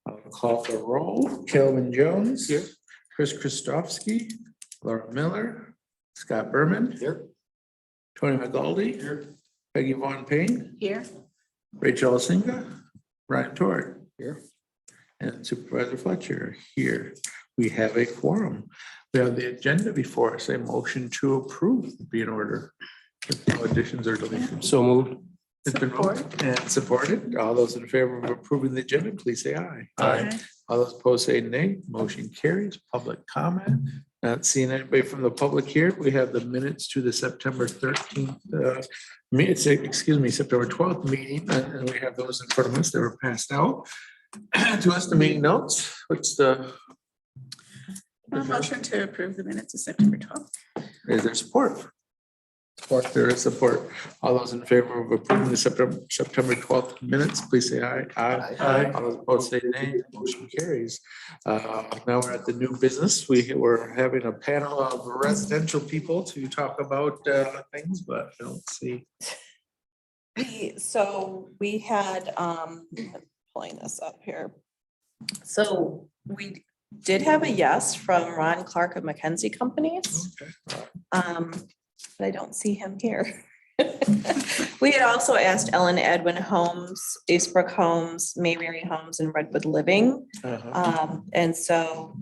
I'll call the roll. Kelvin Jones. Here. Chris Christofsky. Laura Miller. Scott Berman. Here. Tony McGaldy. Here. Peggy Von Payne. Here. Rachel Elsinga. Ryan Tort. Here. And Supervisor Fletcher here. We have a quorum. We have the agenda before us. A motion to approve would be in order. If no additions or deletions. So moved. It's been moved and supported. All those in favor of approving the agenda, please say aye. Aye. All those opposed say nay. Motion carries. Public comment. Not seeing anybody from the public here. We have the minutes to the September 13th, September 12th meeting, and we have those in front of us that were passed out. To us, the meeting notes. What's the? Motion to approve the minutes of September 12th. Is there support? Support. There is support. All those in favor of approving the September 12th minutes, please say aye. Aye. All those opposed say nay. Motion carries. Now we're at the new business. We're having a panel of residential people to talk about things, but I don't see. So we had, pulling this up here. So we did have a yes from Ron Clark of McKenzie Companies. Okay. But I don't see him here. We had also asked Ellen Edwin Homes, Acebrook Homes, Mayberry Homes, and Redwood Living. And so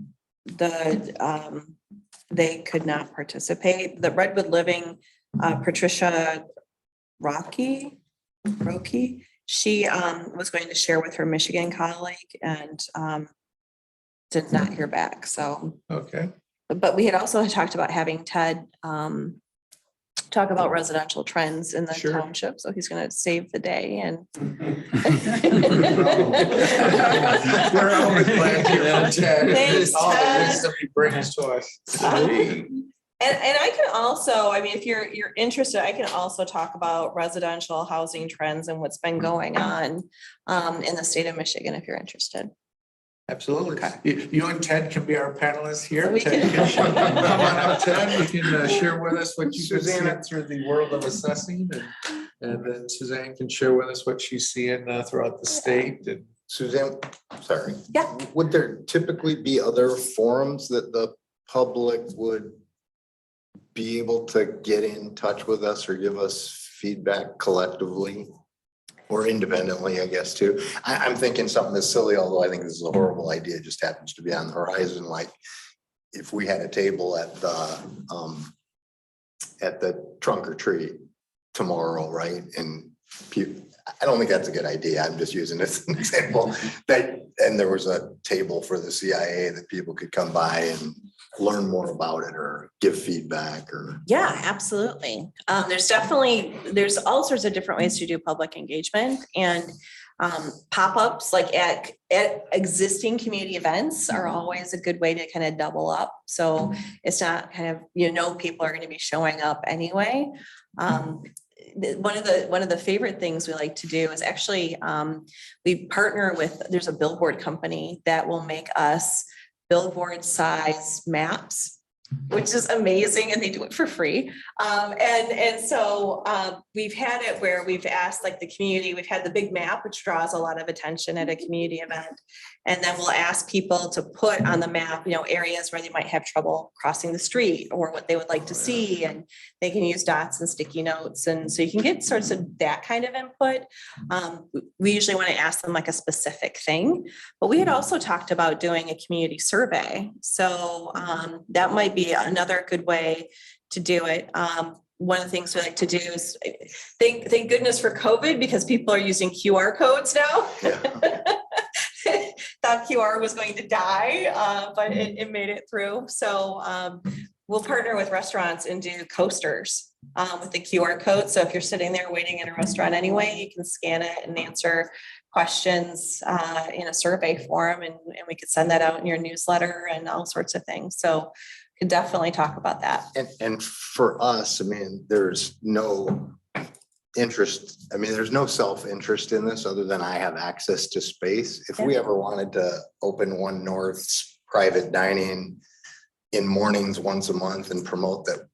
they could not participate. The Redwood Living, Patricia Rocky, she was going to share with her Michigan colleague and did not hear back. So, Okay. but we had also talked about having Ted talk about residential trends in the Sure. township. So he's going to save the day and We're always glad to have Ted. Thanks, All the Ted. wisdom he brings to us. And I can also, I mean, if you're interested, I can also talk about residential housing trends and what's been going on in the state of Michigan, if you're interested. Absolutely. You and Ted can be our panelists here. We Ted can. come on up, Ted. You can share with us what you've been seeing through the world of assessing, and then Suzanne can share with us what she's seeing throughout the state. And Suzanne, sorry. Yeah. Would there typically be other forums that the public would be able to get in touch with us or give us feedback collectively? Or independently, I guess, too. I'm thinking something that's silly, although I think this is a horrible idea, it just happens to be on the horizon. Like if we had a table at the trunk or treat tomorrow, right? And I don't think that's a good idea. I'm just using this as an example. And there was a table for the CIA that people could come by and learn more about it or give feedback or. Yeah, absolutely. There's all sorts of different ways to do public engagement, and pop-ups like at existing community events are always a good way to kind of double up. So it's not kind of, people are going to be showing up anyway. One of the favorite things we like to do is actually we partner with, there's a billboard company that will make us billboard size maps, which is amazing, and they do it for free. So we've had it where we've asked like the community, we've had the big map, which draws a lot of attention at a community event. And then we'll ask people to put on the map, areas where they might have trouble crossing the street or what they would like to see. And they can use dots and sticky notes. And so you can get sorts of that kind of input. We usually want to ask them like a specific thing, but we had also talked about doing a community survey. So that might be another good way to do it. One of the things we like to do is thank goodness for COVID, because people are using QR codes now. Yeah. Thought QR was going to die, but it made it through. So we'll partner with restaurants and do coasters with the QR code. So if you're sitting there waiting in a restaurant anyway, you can scan it and answer questions in a survey form, and we could send that out in your newsletter and all sorts of things. So could definitely talk about that. And for us, I mean, there's no interest. I mean, there's no self-interest in this other than I have access to space. If we ever wanted to open One North's private dining in mornings once a month and promote that,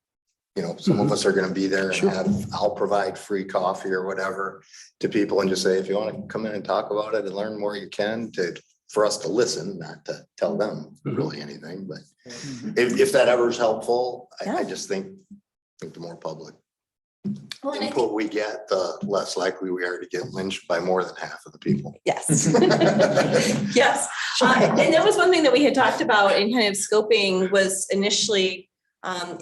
some of us are going to be there and I'll provide free coffee or whatever to people and just say, if you want to come in and talk about it and learn more, you can, to for us to listen, not to tell them really anything, but if that ever is helpful, I just think the more public Well, and I think, input we get, the less likely we are to get lynched by more than half of the people. yes. Yes. And that was one thing that we had talked about in kind of scoping was initially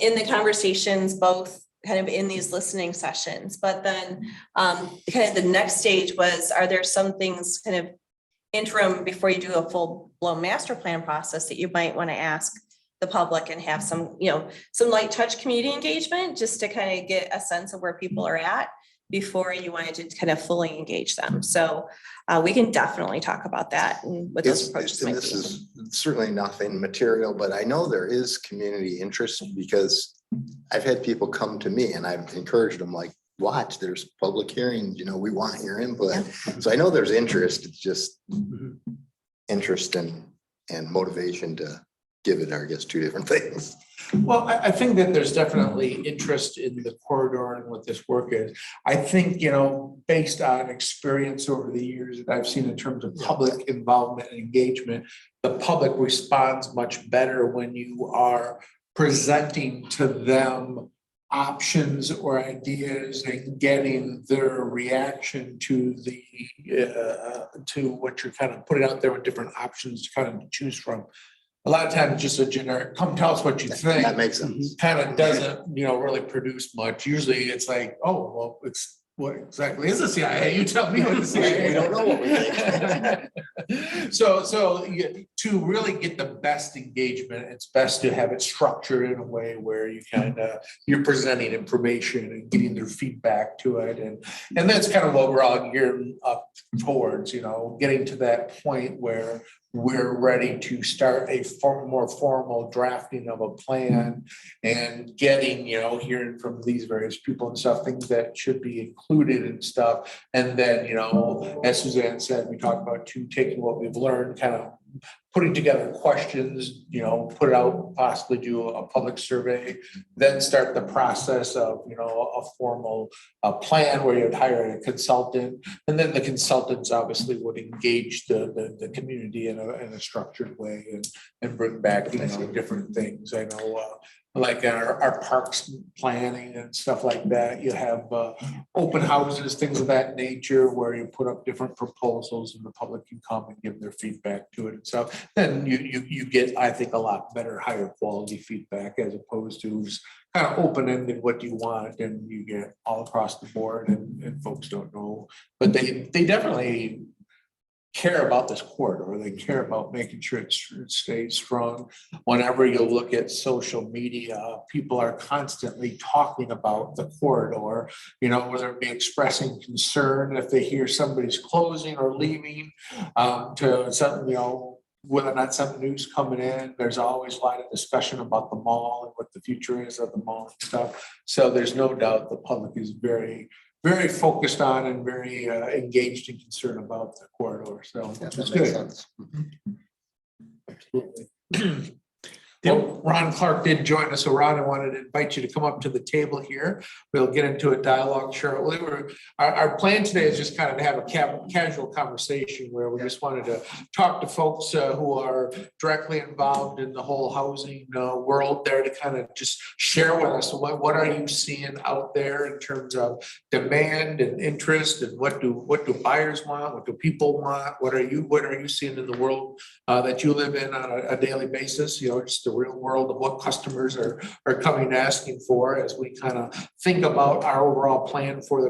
in the conversations, both kind of in these listening sessions, but then kind of the next stage was, are there some things kind of interim before you do a full blown master plan process that you might want to ask the public and have some, some light touch community engagement just to kind of get a sense of where people are at before you wanted to kind of fully engage them. So we can definitely talk about that and what those approaches might be. This is certainly nothing material, but I know there is community interest because I've had people come to me and I've encouraged them, like, watch, there's public hearings, we want your input. Yeah. So I know there's interest. It's just interest and motivation to give it, I guess, two different things. Well, I think that there's definitely interest in the corridor and what this work is. I think, based on experience over the years that I've seen in terms of public involvement and engagement, the public responds much better when you are presenting to them options or ideas and getting their reaction to the to what you're kind of putting out there with different options to kind of choose from. A lot of times just a generic, come tell us what you think. That makes sense. Kind of doesn't, really produce much. Usually it's like, oh, well, it's what exactly is the CIA? You tell me what the CIA. We don't know what we think. So to really get the best engagement, it's best to have it structured in a way where you you're presenting information and getting their feedback to it. And that's kind of what we're all gearing up towards, getting to that point where we're ready to start a more formal drafting of a plan and getting, hearing from these various people and stuff, things that should be included and stuff. And then, as Suzanne said, we talked about taking what we've learned, kind of putting together questions, put it out, possibly do a public survey, then start the process of, a formal plan where you'd hire a consultant. And then the consultants obviously would engage the community in a structured way and bring back, different things. I know, like our parks planning and stuff like that. You have open houses, things of that nature, where you put up different proposals and the public can come and give their feedback to it. And so then you get, I think, a lot better, higher quality feedback as opposed to just kind of open-ended, what do you want? And you get all across the board and folks don't know, but they definitely care about this corridor. They care about making sure it stays strong. Whenever you look at social media, people are constantly talking about the corridor, whether it be expressing concern if they hear somebody's closing or leaving, to something, whether or not some news coming in. There's always a lot of discussion about the mall and what the future is of the mall and stuff. So there's no doubt the public is very, very focused on and very engaged and concerned about the corridor. So it's good. Absolutely. Well, Ron Clark did join us. So Ron, I wanted to invite you to come up to the table here. We'll get into a dialogue shortly. Our plan today is just kind of to have a casual conversation where we just wanted to talk to folks who are directly involved in the whole housing world there, to kind of just share with us what are you seeing out there in terms of demand and interest, and what do buyers want, what do people want, what are you seeing in the world that you live in on a daily basis, just the real world of what customers are coming asking for, as we kind of think about our overall plan for the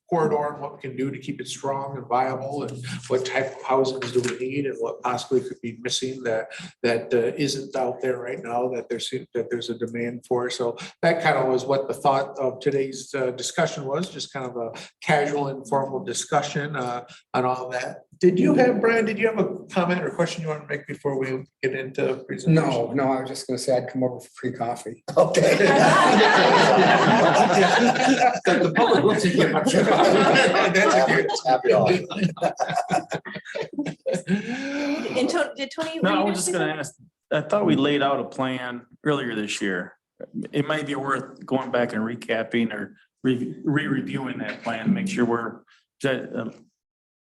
corridor and what we can do to keep it strong and viable, and what type of housings do we need, and what possibly could be missing that isn't out there right now that there's a demand for. So that kind of was what the thought of today's discussion was, just kind of a casual, informal discussion on all that. Brian, did you have a comment or question you want to make before we get into presentation? No, I was just gonna say I'd come over for free coffee. Okay. The public will take it. Happy all. And did Tony? No, I was just going to ask, I thought we laid out a plan earlier this year. It might be worth going back and recapping or re-reviewing that plan, make sure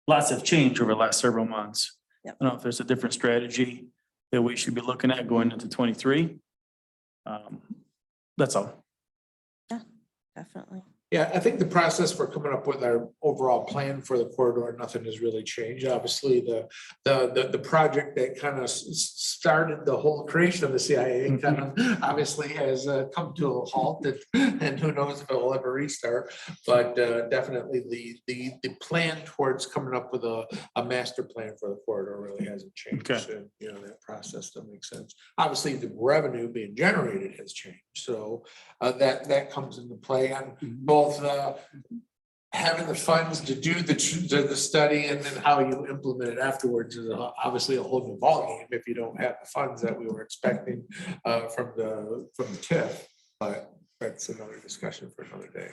lots have changed over the last several months. I don't know if there's a different strategy that we should be looking at going into 23. That's all. Definitely. Yeah, I think the process for coming up with our overall plan for the corridor, nothing has really changed. Obviously, the project that kind of started the whole creation of the CIA kind of obviously has come to a halt, and who knows if it will ever restart. But definitely the plan towards coming up with a master plan for the corridor really hasn't changed. Okay. And, you know, that process doesn't make sense. Obviously, the revenue being generated has changed, so that comes into play on both having the funds to do the study and then how you implement it afterwards is obviously a whole new ballgame if you don't have the funds that we were expecting from the TIF, but that's another discussion for another day.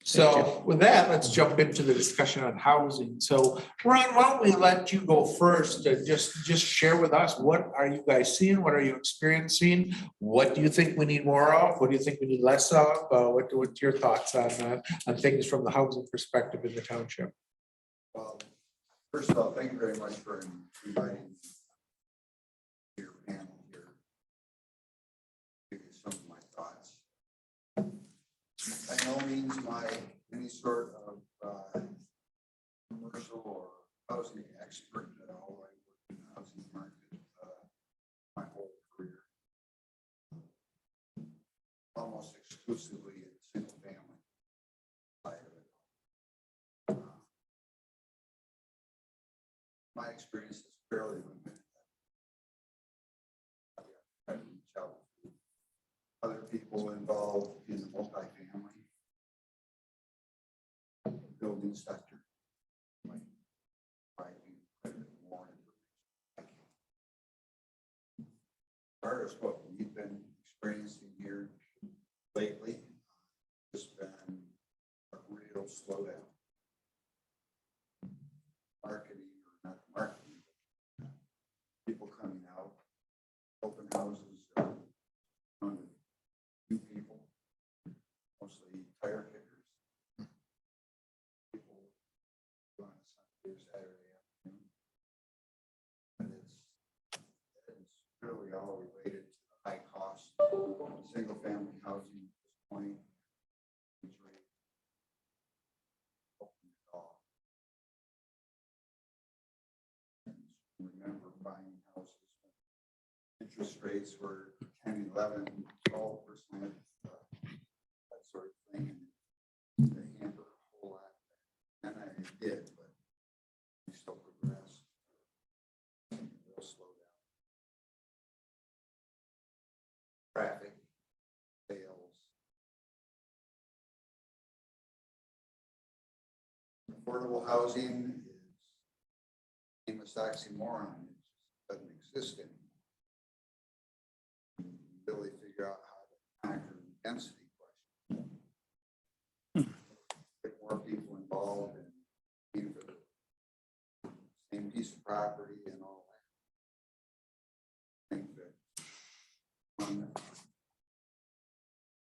So with that, let's jump into the discussion on housing. So Ron, why don't we let you go first and just share with us, what are you guys seeing? What are you experiencing? What do you think we need more of? What do you think we need less of? What's your thoughts on things from the housing perspective in the township? Well, first of all, thank you very much for inviting your panel here. Give you some of my thoughts. By no means am I any sort of commercial or housing expert at all. I worked in the housing market my whole career, almost exclusively in single family side of it. My experience is fairly limited. I reach out to other people involved in the multifamily building sector. Might provide you quite a bit more information. As far as what we've been experiencing here lately, it's been a real slowdown. Marketing or not marketing, but people coming out, open houses, new people, mostly tire kickers. People on a Sunday or Saturday afternoon. And it's really all related to the high cost of single family housing at this point. It's really open it all. Remember buying houses when interest rates were 10, 11, 12%, that sort of thing. And they hamper a whole lot. And I did, but we still progress. We'll slow down. Traffic, sales. Affordable housing is famous oxymoron. It just doesn't exist anymore. Really figure out how to conquer the density question. Get more people involved in either the same piece of property and all that. I think that one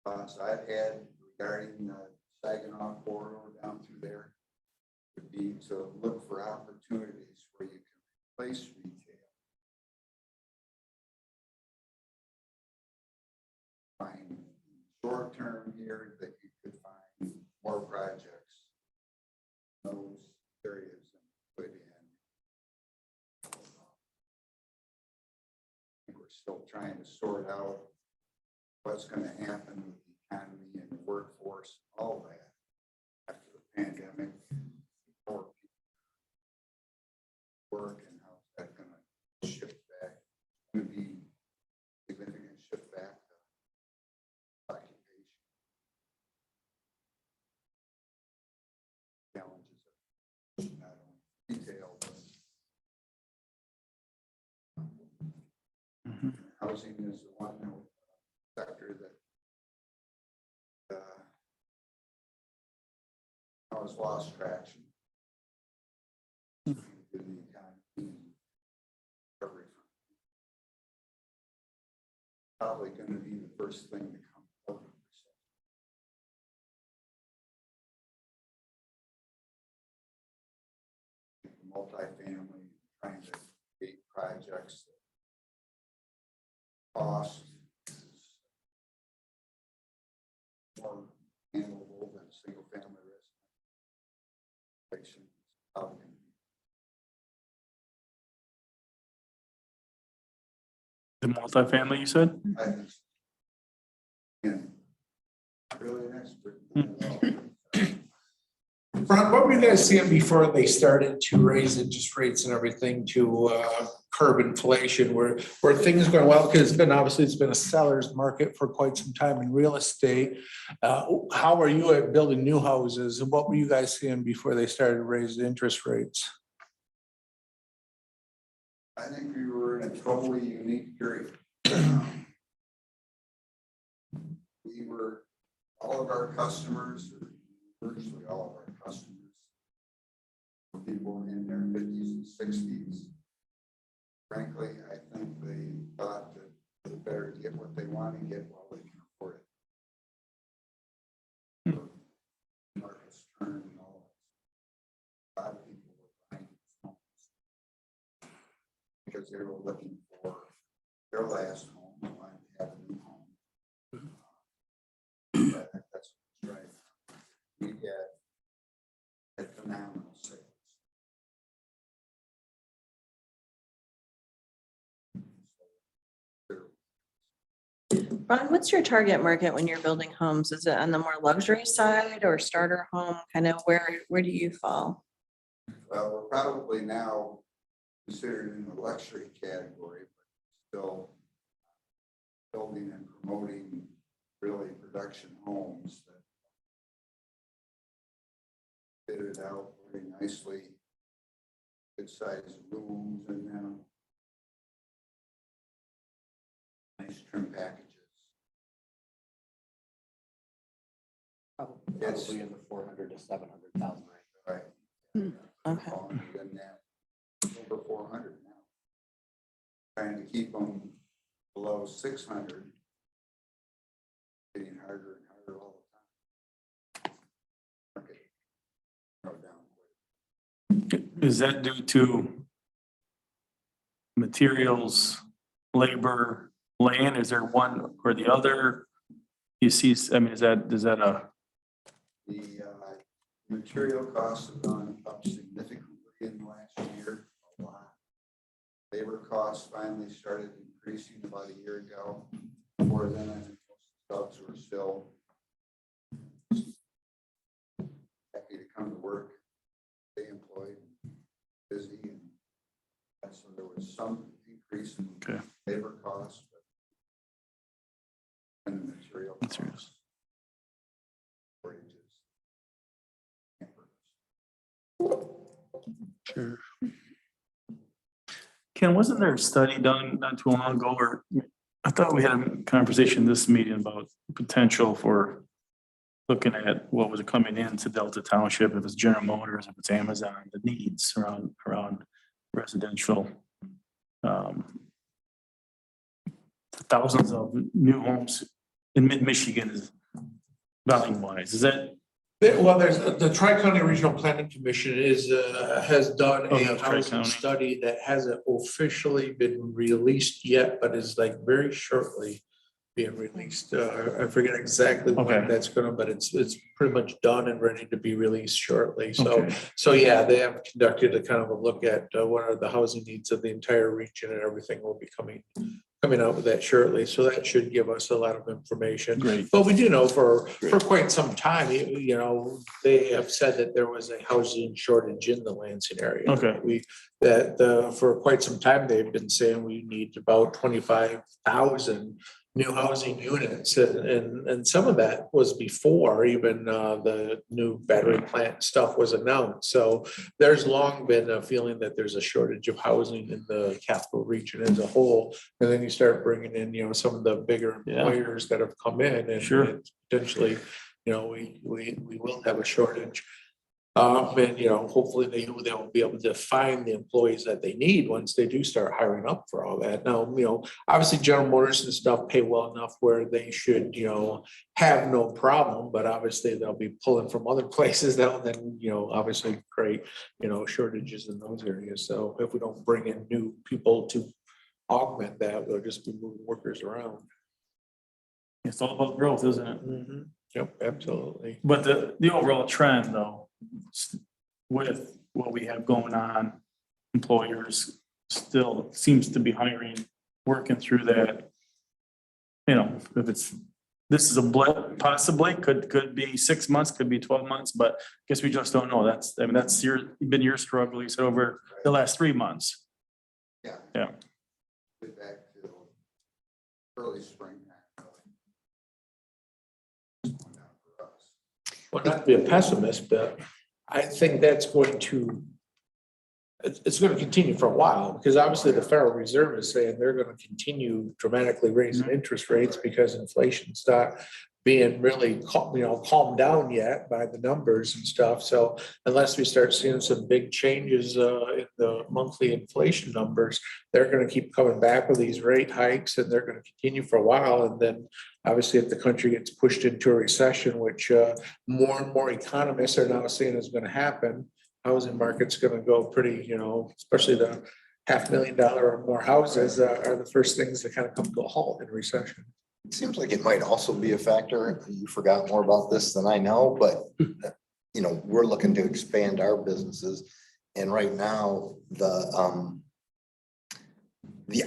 thoughts I've had regarding the Saginaw corridor down through there would be to look for opportunities where you can replace retail. Find short term here that you could find more projects in those areas and put in. I think we're still trying to sort out what's going to happen with the economy and the workforce, all that after the pandemic, more people work and how's that going to shift back. It's going to be a significant shift back to occupation. Challenges of not only retail, but housing is the one sector that has lost traction. In the economy, recovery from probably going to be the first thing to come out of recession. Multifamily, trying cost is more handleable than single family residential. The multifamily, you said? I think so. And really an expert. Ron, what were you guys seeing before they started to raise interest rates and everything to curb inflation? Were things going well? Because it's been a seller's market for quite some time in real estate. How are you at building new houses, and what were you guys seeing before they started raising interest rates? I think we were in a totally unique period. We were, all of our customers, or virtually all of our customers, were people in their 50s and 60s. Frankly, I think they thought that they better get what they want to get while they can afford it. Markets turned and all. A lot of people were buying homes because they were looking for their last home and wanted to have a new home. That's right. We had phenomenal sales. Ron, what's your target market when you're building homes? Is it on the more luxury side or starter home? Kind of where do you fall? Well, we're probably now considered in the luxury category, but still building and promoting really production homes that fitted out very nicely, good sized rooms in them, nice trim packages. Probably in the 400 to 700,000 range. Right. Okay. Than that, over 400 now. Trying to keep them below 600. Getting harder and harder all the time. Okay. Go down. Is that due to materials, labor, land? Is there one or the other? You see, I mean, is that a? The material costs have gone up significantly in the last year, a lot. Labor costs finally started increasing about a year ago. Before then, I think most subs were still happy to come to work, stay employed, busy, and so there was some increase in labor costs, but and the material costs. Sure. Ken, wasn't there a study done not too long ago, or I thought we had a conversation this meeting about potential for looking at what was coming into Delta Township, if it's General Motors, if it's Amazon, the needs around residential. Thousands of new homes in mid-Michigan is volume wise. Is that? Well, there's the Tri-County Regional Planning Commission has done Oh, a that's housing Tri-County. study that hasn't officially been released yet, but is like very shortly being released. I forget exactly when Okay. that's gonna, but it's pretty much done and ready to be released shortly. So, Okay. so yeah, they have conducted a kind of a look at what are the housing needs of the entire region, and everything will be coming out with that shortly. So that should give us a lot of information. Great. But we do know for quite some time, you know, they have said that there was a housing shortage in the Lansing area. Okay. For quite some time, they've been saying we need about 25,000 new housing units, and some of that was before even the new battery plant stuff was announced. So there's long been a feeling that there's a shortage of housing in the capital region as a whole. And then you start bringing in, you know, some of the bigger employers that have come in, and potentially, you know, we will have a shortage. And, you know, hopefully they'll be able to find the employees that they need once they do start hiring up for all that. Now, you know, obviously General Motors and stuff pay well enough where they should, you know, have no problem, but obviously they'll be pulling from other places that will then, you know, obviously create, you know, shortages in those areas. So if we don't bring in new people to augment that, we'll just be moving workers around. It's all about growth, isn't it? Yep, absolutely. But the overall trend though, with what we have going on, employers still seems to be hiring, working through that. You know, if this is a blip, possibly, could be 6 months, could be 12 months, but I guess we just don't know. That's been your struggle, you said, over the last 3 months. Yeah. Yeah. Back to early spring. Well, not to be a pessimist, but I think that's going to, it's going to continue for a while, because obviously the Federal Reserve is saying they're going to continue dramatically raising interest rates because inflation's not being really calmed down yet by the numbers and stuff. So unless we start seeing some big changes in the monthly inflation numbers, they're going to keep coming back with these rate hikes, and they're going to continue for a while. And then obviously if the country gets pushed into a recession, which more and more economists are now saying is going to happen, housing market's going to go pretty, especially the $500,000 or more houses are the first things that kind of come to a halt in a recession. It seems like it might also be a factor. You forgot more about this than I know, but we're looking to expand our businesses. And right now, the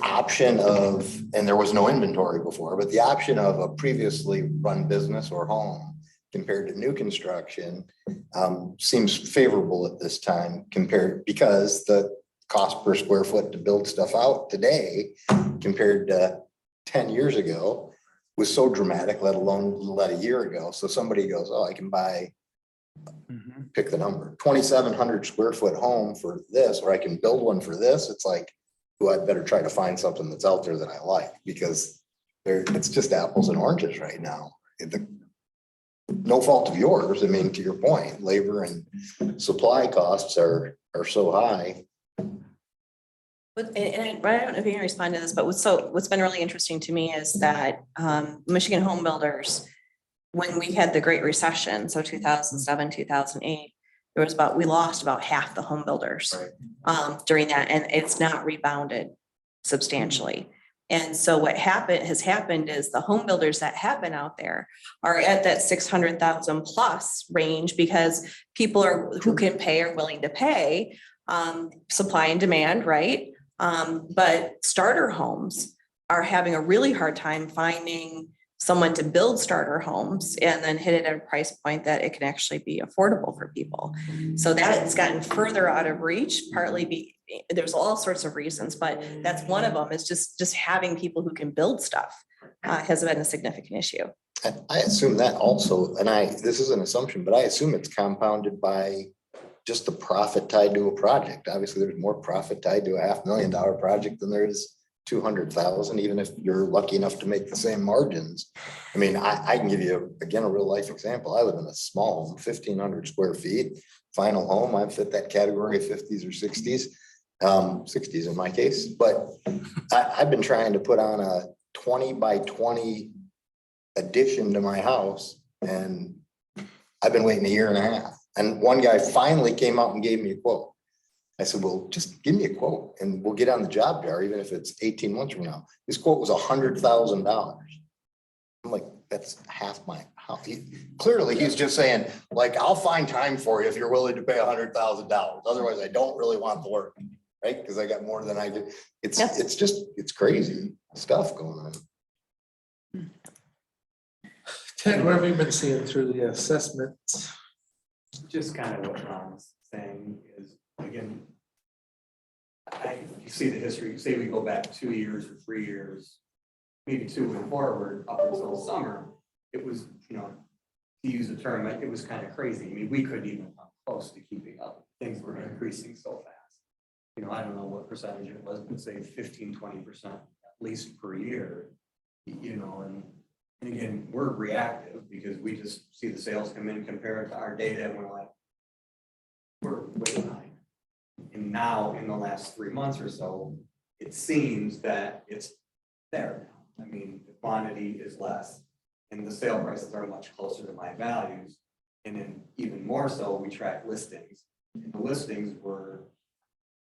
option of, and there was no inventory before, but the option of a previously run business or home compared to new construction seems favorable at this time because the cost per square foot to build stuff out today compared to 10 years ago was so dramatic, let alone a year ago. So somebody goes, oh, I can buy, pick the number, 2,700 square foot home for this, or I can build one for this. It's like, I'd better try to find something that's out there that I like, because it's just apples and oranges right now. No fault of yours. I mean, to your point, labor and supply costs are so high. And I don't know if you can respond to this, but what's been really interesting to me is that Michigan home builders, when we had the Great Recession, so 2007, 2008, we lost about half the home builders during that, and it's not rebounded substantially. And so what has happened is the home builders that have been out there are at that 600,000 plus range, because people who can pay are willing to pay, supply and demand, right? But starter homes are having a really hard time finding someone to build starter homes and then hit it at a price point that it can actually be affordable for people. So that has gotten further out of reach, partly there's all sorts of reasons, but that's one of them, is just having people who can build stuff has been a significant issue. I assume that also, and this is an assumption, but I assume it's compounded by just the profit tied to a project. Obviously, there's more profit tied to a $500,000 project than there is 200,000, even if you're lucky enough to make the same margins. I mean, I can give you, again, a real life example. I live in a small home, 1,500 square feet, final home. I fit that category of 50s or 60s, 60s in my case. But I've been trying to put on a 20 by 20 addition to my house, and I've been waiting 1.5 years. And one guy finally came out and gave me a quote. I said, well, just give me a quote and we'll get on the job there, even if it's 18 months from now. His quote was $100,000. I'm like, that's half my house. Clearly, he's just saying, like, I'll find time for you if you're willing to pay $100,000. Otherwise, I don't really want the work, right? Because I got more than I do. It's crazy stuff going on. Ted, what have you been seeing through the assessments? Just kind of what Ron's saying is, again, you see the history, say we go back 2 years or 3 years, maybe 2 and forward up until summer, it was, to use a term, it was kind of crazy. I mean, we couldn't even come close to keeping up. Things were increasing so fast. I don't know what percentage it was, but say 15, 20% at least per year, and again, we're reactive because we just see the sales come in, compare it to our data, and we're like, we're way behind. And now in the last 3 months or so, it seems that it's there now. I mean, the quantity is less and the sale prices are much closer to my values. And then even more so, we track listings. And the listings were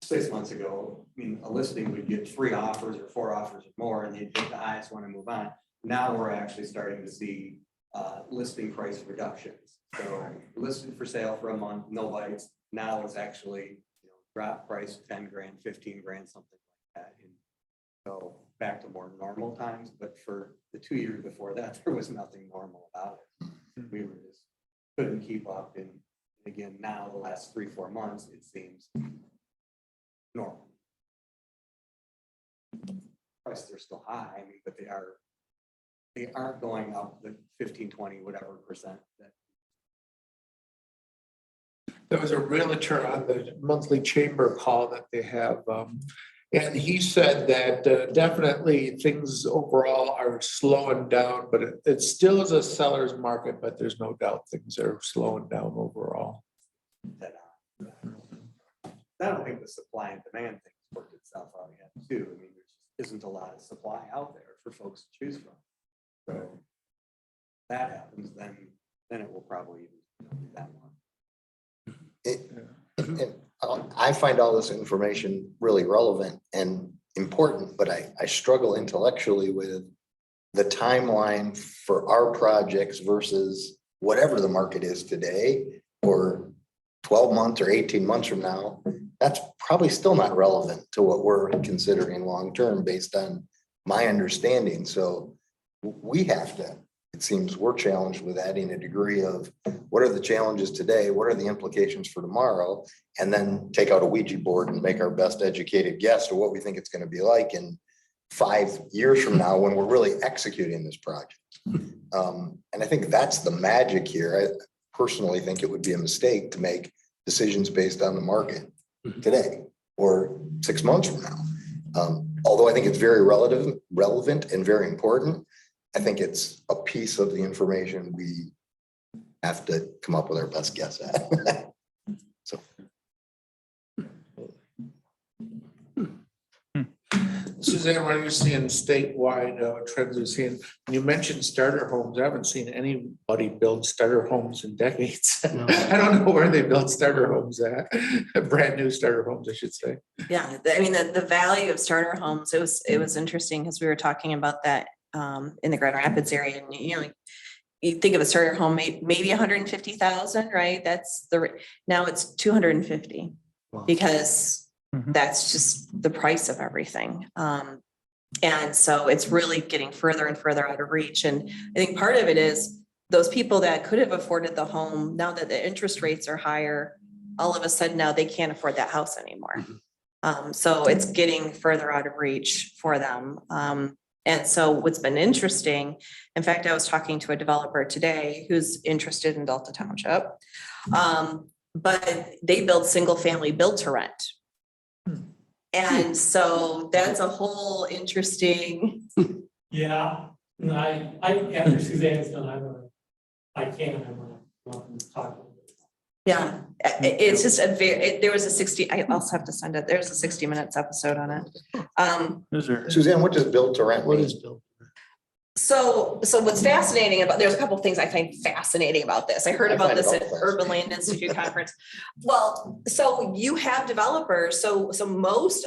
6 months ago, I mean, a listing would get 3 offers or 4 offers or more, and they'd pick the highest one and move on. Now we're actually starting to see listing price reductions. So listed for sale for a month, no bites. Now it's actually, drop price 10 grand, 15 grand, something like that. And so back to more normal times, but for the 2 years before that, there was nothing normal about it. We were just couldn't keep up. And again, now the last 3-4 months, it seems normal. Prices are still high, I mean, but they aren't going up the 15, 20, whatever percent that. There was a realtor on the monthly chamber call that they have. And he said that definitely things overall are slowing down, but it still is a seller's market, but there's no doubt things are slowing down overall. I don't think the supply and demand thing's worked itself out yet too. I mean, there just isn't a lot of supply out there for folks to choose from. So if that happens, then it will probably even be that one. And I find all this information really relevant and important, but I struggle intellectually with the timeline for our projects versus whatever the market is today, or 12 months or 18 months from now. That's probably still not relevant to what we're considering long-term based on my understanding. So we have to, it seems we're challenged with adding a degree of what are the challenges today? What are the implications for tomorrow? And then take out a Ouija board and make our best educated guess to what we think it's going to be like in 5 years from now when we're really executing this project. And I think that's the magic here. I personally think it would be a mistake to make decisions based on the market today or 6 months from now. Although I think it's very relevant and very important, I think it's a piece of the information we have to come up with our best guess at. So. Suzanne, what are you seeing statewide trends you're seeing? You mentioned starter homes. I haven't seen anybody build starter homes in decades. No. I don't know where they build starter homes at. Brand new starter homes, I should say. Yeah, I mean, the value of starter homes, it was interesting because we were talking about that in the Grand Rapids area, and you think of a starter home, maybe 150,000, right? Now it's 250 because that's just the price of everything. And so it's really getting further and further out of reach. And I think part of it is those people that could have afforded the home, now that the interest rates are higher, all of a sudden now they can't afford that house anymore. So it's getting further out of reach for them. And so what's been interesting, in fact, I was talking to a developer today who's interested in Delta Township, but they build single family build to rent. And so that's a whole interesting. Yeah, and I after Suzanne's done, I can't talk. Yeah, it's just there was a 60, I also have to send it. There's a 60 Minutes episode on it. Is there? Suzanne, what does build to rent mean? built? So what's fascinating about, there's a couple of things I find fascinating about this. I heard about this at Urban Land Institute conference. Well, so you have developers. So most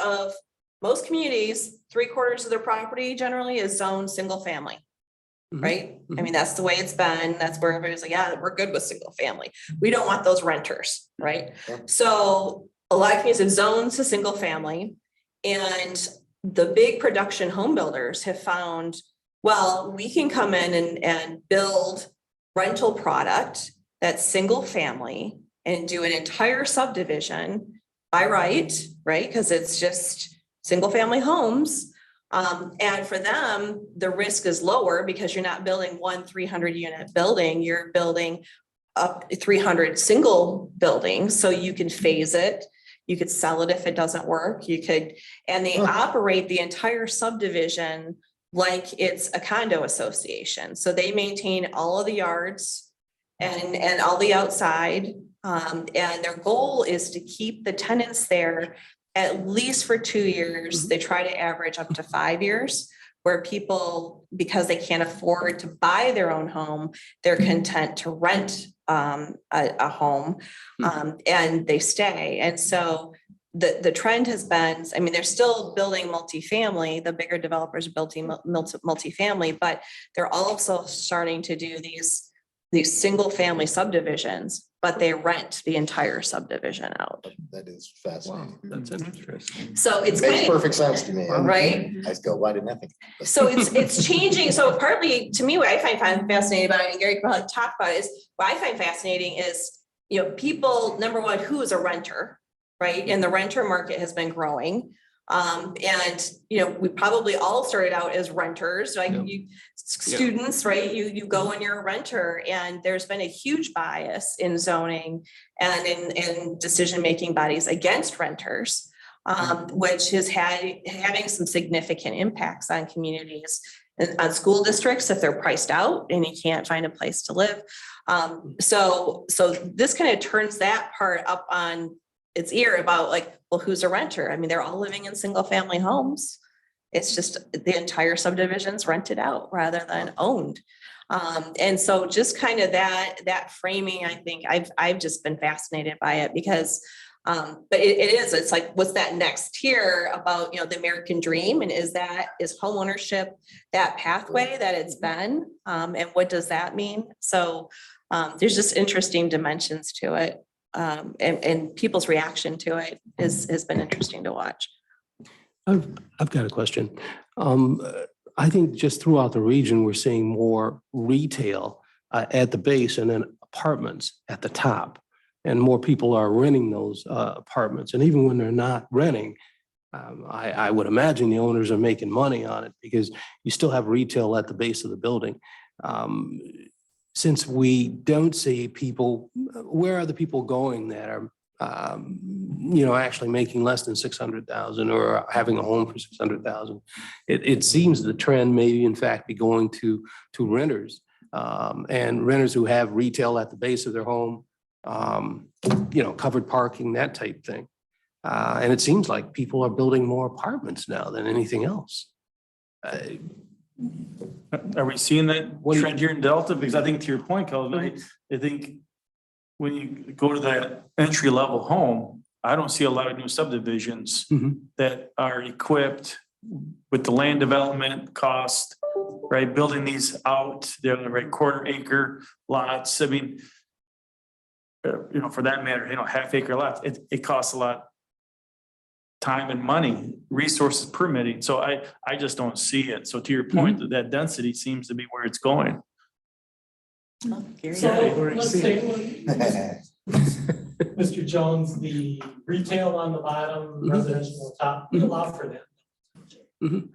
communities, 3/4 of their property generally is zoned single family. Right? I mean, that's the way it's been. That's where everybody's like, yeah, we're good with single family. We don't want those renters, right? So a lot of communities have zoned to single family, and the big production home builders have found, well, we can come in and build rental product that's single family and do an entire subdivision by right? Because it's just single family homes. And for them, the risk is lower because you're not building one 300 unit building, you're building up 300 single buildings. So you can phase it. You could sell it if it doesn't work. And they operate the entire subdivision like it's a condo association. So they maintain all of the yards and all the outside. And their goal is to keep the tenants there at least for 2 years. They try to average up to 5 years, where people, because they can't afford to buy their own home, they're content to rent a home, and they stay. And so the trend has been, I mean, they're still building multifamily, the bigger developers are building multifamily, but they're also starting to do these single family subdivisions, but they rent the entire subdivision out. That is Wow, fascinating. that's interesting. So it's Makes kind of, perfect sense to me. right? I just go, why didn't I think? So it's changing. So partly to me, what I find fascinating about it, and Gary can probably talk about it, is what I find fascinating is, people, number one, who is a renter, right? And the renter market has been growing. And, we probably all started out as renters, like students, right? You go and you're a renter, and there's been a huge bias in zoning and in decision-making bodies against renters, which is having some significant impacts on communities and on school districts if they're priced out and you can't find a place to live. So this kind of turns that part up on its ear about like, well, who's a renter? I mean, they're all living in single family homes. It's just the entire subdivision's rented out rather than owned. And so just kind of that framing, I think I've just been fascinated by it because but it's like, what's that next tier about, the American dream? And is homeownership that pathway that it's been? And what does that mean? So there's just interesting dimensions to it. And people's reaction to it has been interesting to watch. I've got a question. I think just throughout the region, we're seeing more retail at the base and then apartments at the top. And more people are renting those apartments. And even when they're not renting, I would imagine the owners are making money on it because you still have retail at the base of the building. Since we don't see people, where are the people going that are, actually making less than 600,000 or having a home for 600,000? It seems the trend may in fact be going to renters and renters who have retail at the base of their home, covered parking, that type thing. And it seems like people are building more apartments now than anything else. Are we seeing that trend here in Delta? Because I think to your point, Kelvin, I think when you go to that entry level home, I don't see a lot of new subdivisions that are equipped with the land development cost, right? Building these out, they're the right quarter acre lots. I mean, for that matter, half acre lots, it costs a lot. Time and money, resources, permitting. So I just don't see it. So to your point, that density seems to be where it's going. So let's say, Mr. Jones, the retail on the bottom, residential on top, we allow for that.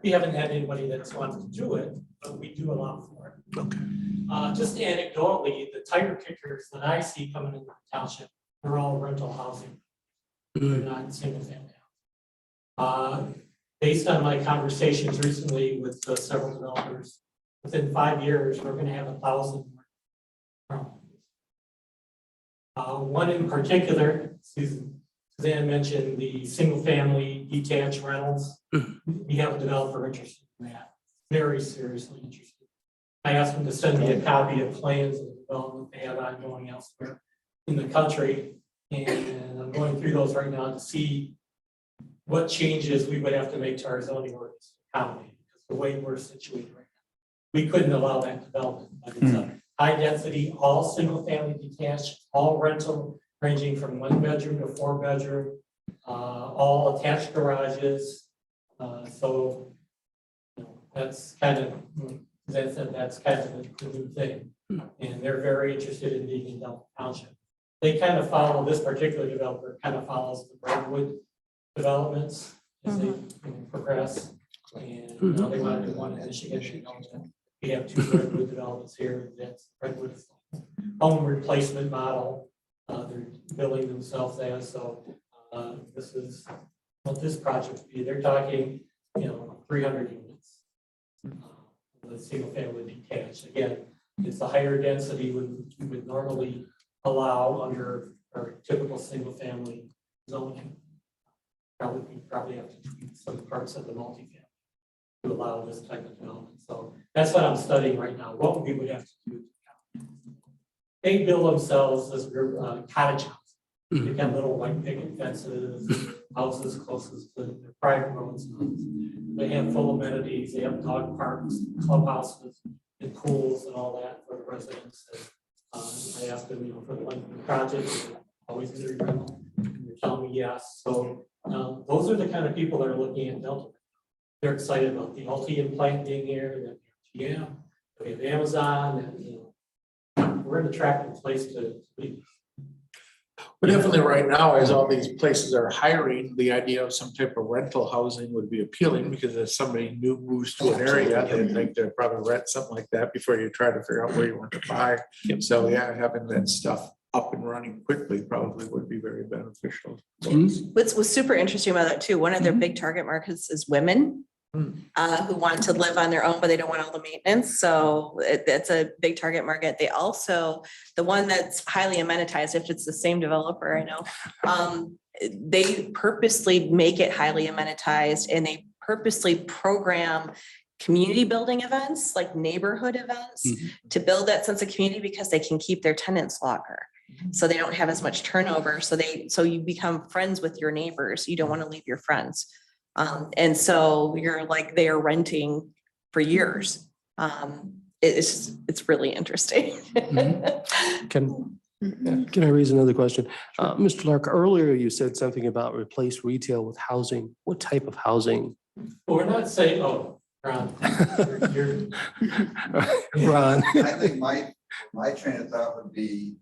We haven't had anybody that's wanted to do it, but we do allow for it. Okay. Just anecdotally, the tire kickers that I see coming into the township, they're all rental housing. They're not single family. Based on my conversations recently with several developers, within 5 years, we're going to have 1,000. One in particular, Suzanne mentioned the single family detached rentals. We have a developer interested in that, very seriously interested. I asked them to send me a copy of plans of development they have ongoing elsewhere in the country. And I'm going through those right now to see what changes we would have to make to our zoning ordinance to accommodate, because the way we're situated right now, we couldn't allow that development. But it's a high density, all single family detached, all rental, ranging from 1 bedroom to 4 bedroom, all attached garages. So that's kind of, as I said, that's kind of the new thing. And they're very interested in being in Delta Township. They kind of follow, this particular developer kind of follows the Redwood developments as they progress. And now they want to do one in Michigan. We have 2 Redwood developments here. That's Redwood home replacement model. They're building themselves as. So this is what this project would be. They're talking, 300 units. The single family detached. Again, it's a higher density we would normally allow under our typical single family zoning. Probably have to tweak some parts of the multifamily to allow this type of development. So that's what I'm studying right now. What we would have to do. They build themselves as cottage houses. They've got little white picket fences, houses closest to the private roads. They have full amenities, they have dog parks, clubhouses, and pools and all that for the residents. And, I asked them, for the length of the project, is it always going to be rental? And they're telling me yes. So those are the kind of people that are looking at Delta. They're excited about the Ultium plant being here, that GM, we have Amazon, and we're an attractive place to be. But definitely right now, as all these places are hiring, the idea of some type of rental housing would be appealing, because if somebody new moves to an area, they'd think they'd probably rent something like that before you try to figure out where you want to buy. So yeah, having that stuff up and running quickly probably would be very beneficial. What's super interesting about that too, one of their big target markets is women who want to live on their own, but they don't want all the maintenance. So that's a big target market. They also, the one that's highly amenitized, if it's the same developer, I know, they purposely make it highly amenitized, and they purposely program community building events, like neighborhood events, to build that sense of community, because they can keep their tenants longer. So they don't have as much turnover. So you become friends with your neighbors. You don't want to leave your friends. And so you're like, they are renting for years. It's really interesting. Can I raise another question? Mr. Lark, earlier you said something about replace retail with housing. What type of housing? But we're not saying, oh, Ron, you're Ron. I think my train of thought would be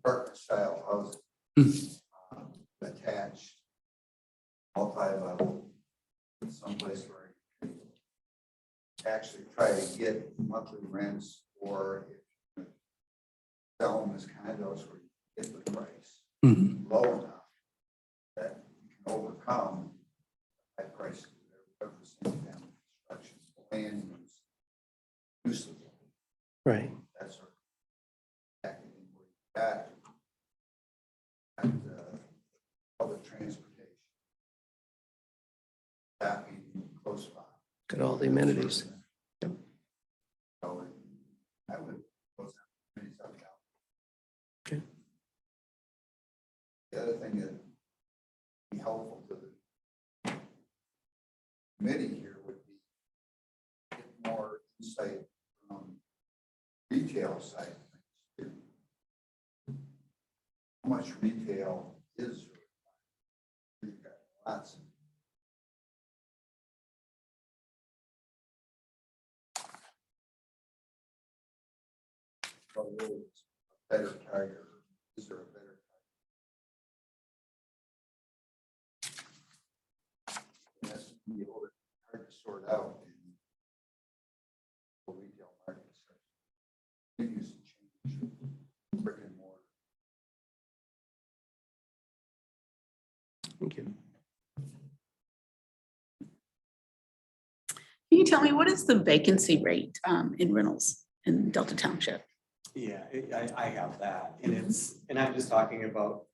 apartment style housing, attached, multi-level, someplace where you can actually try to get monthly rents, or if you sell them as condos where you get the price low enough that you can overcome high prices of the single family construction, land use, Right. that sort of packaging where you got and public transportation, shopping close by. Got all the amenities. So I would close down many South Cal. Okay. The other thing that would be helpful to the committee here would be get more insight from retail side of things too. How much retail is there? We've got lots of better target. Is there a better target? That's be a little bit hard to sort out in the retail market. Continues to change. Brick and mortar. Thank you. Can you tell me, what is the vacancy rate in rentals in Delta Township? Yeah, I have that, and I'm just talking about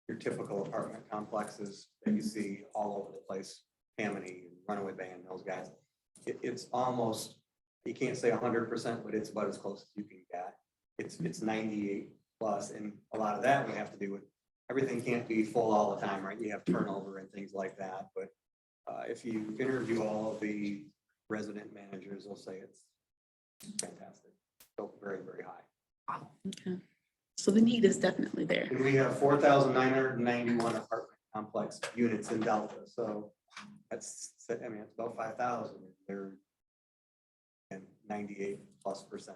your typical apartment complexes that you see all over the place, Tammany, Runaway Band, those guys. It's almost, you can't say 100%, but it's about as close as you can get. It's 98 plus, and a lot of that would have to do with everything can't be full all the time, right? You have turnover and things like that, but if you interview all of the resident managers, they'll say it's fantastic. So very, very high. Okay. So the need is definitely there. And we have 4,991 apartment complex units in Delta. So that's, I mean, it's about 5,000. They're 98+%. Has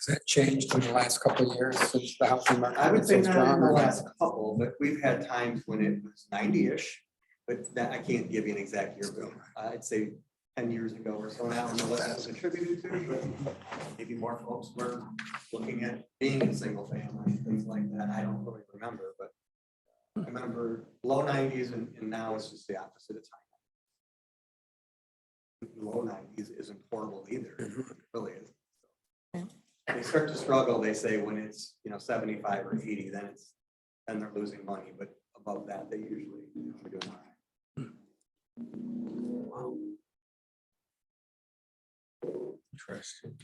that changed in the last couple of years since the housing market? I would say so not in strong? the last couple, but we've had times when it was 90-ish, but that I can't give you an exact year, but I'd say 10 years ago or so. Now I don't know what that was attributed to, but maybe more folks were looking at being in single family and things like that. I don't really remember, but I remember low 90s and now it's just the opposite of time. Low 90s isn't horrible either. It really is. So they start to struggle, they say, when it's 75 or 80, then they're losing money, but above that they usually are doing all right. Interesting.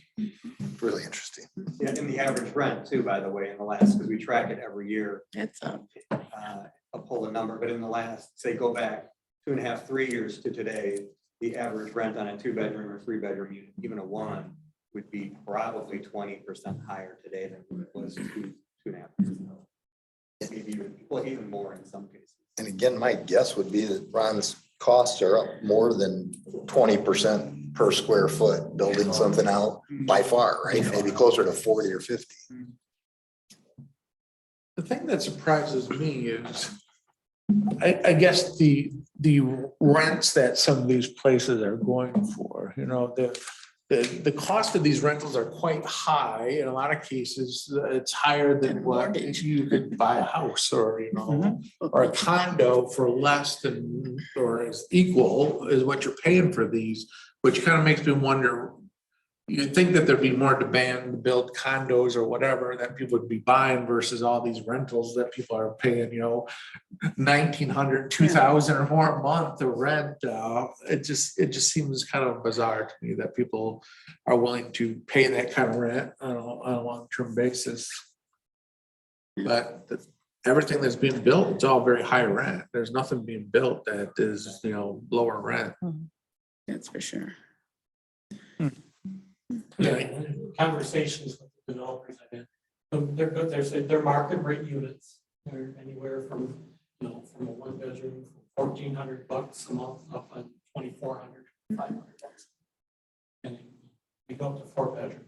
Really interesting. Yeah, and the average rent too, by the way, in the last, because we track it every year. That's up. I'll pull a number, but in the last, say, go back 2.5, 3 years to today, the average rent on a 2-bedroom or 3-bedroom unit, even a one, would be probably 20% higher today than it was 2.5 years ago. Maybe even more in some cases. And again, my guess would be that Ron's costs are up more than 20% per square foot, building something out by far, right? Maybe closer to 40 or 50. The thing that surprises me is, I guess the rents that some of these places are going for, the cost of these rentals are quite high. In a lot of cases, it's higher than what you could buy a house or, or a condo for less than, or as equal as what you're paying for these, which kind of makes me wonder, you'd think that there'd be more demand to build condos or whatever that people would be buying versus all these rentals that people are paying, $1,900, $2,000 or more a month to rent. It just seems kind of bizarre to me that people are willing to pay that kind of rent on a long-term basis. But everything that's being built, it's all very high rent. There's nothing being built that is, lower rent. That's for sure. Yeah, conversations with the developers I've had, they're good, they're market rate units. They're anywhere from, from a 1-bedroom, $1,400 a month up on $2,400, $500. And we go up to 4-bedroom.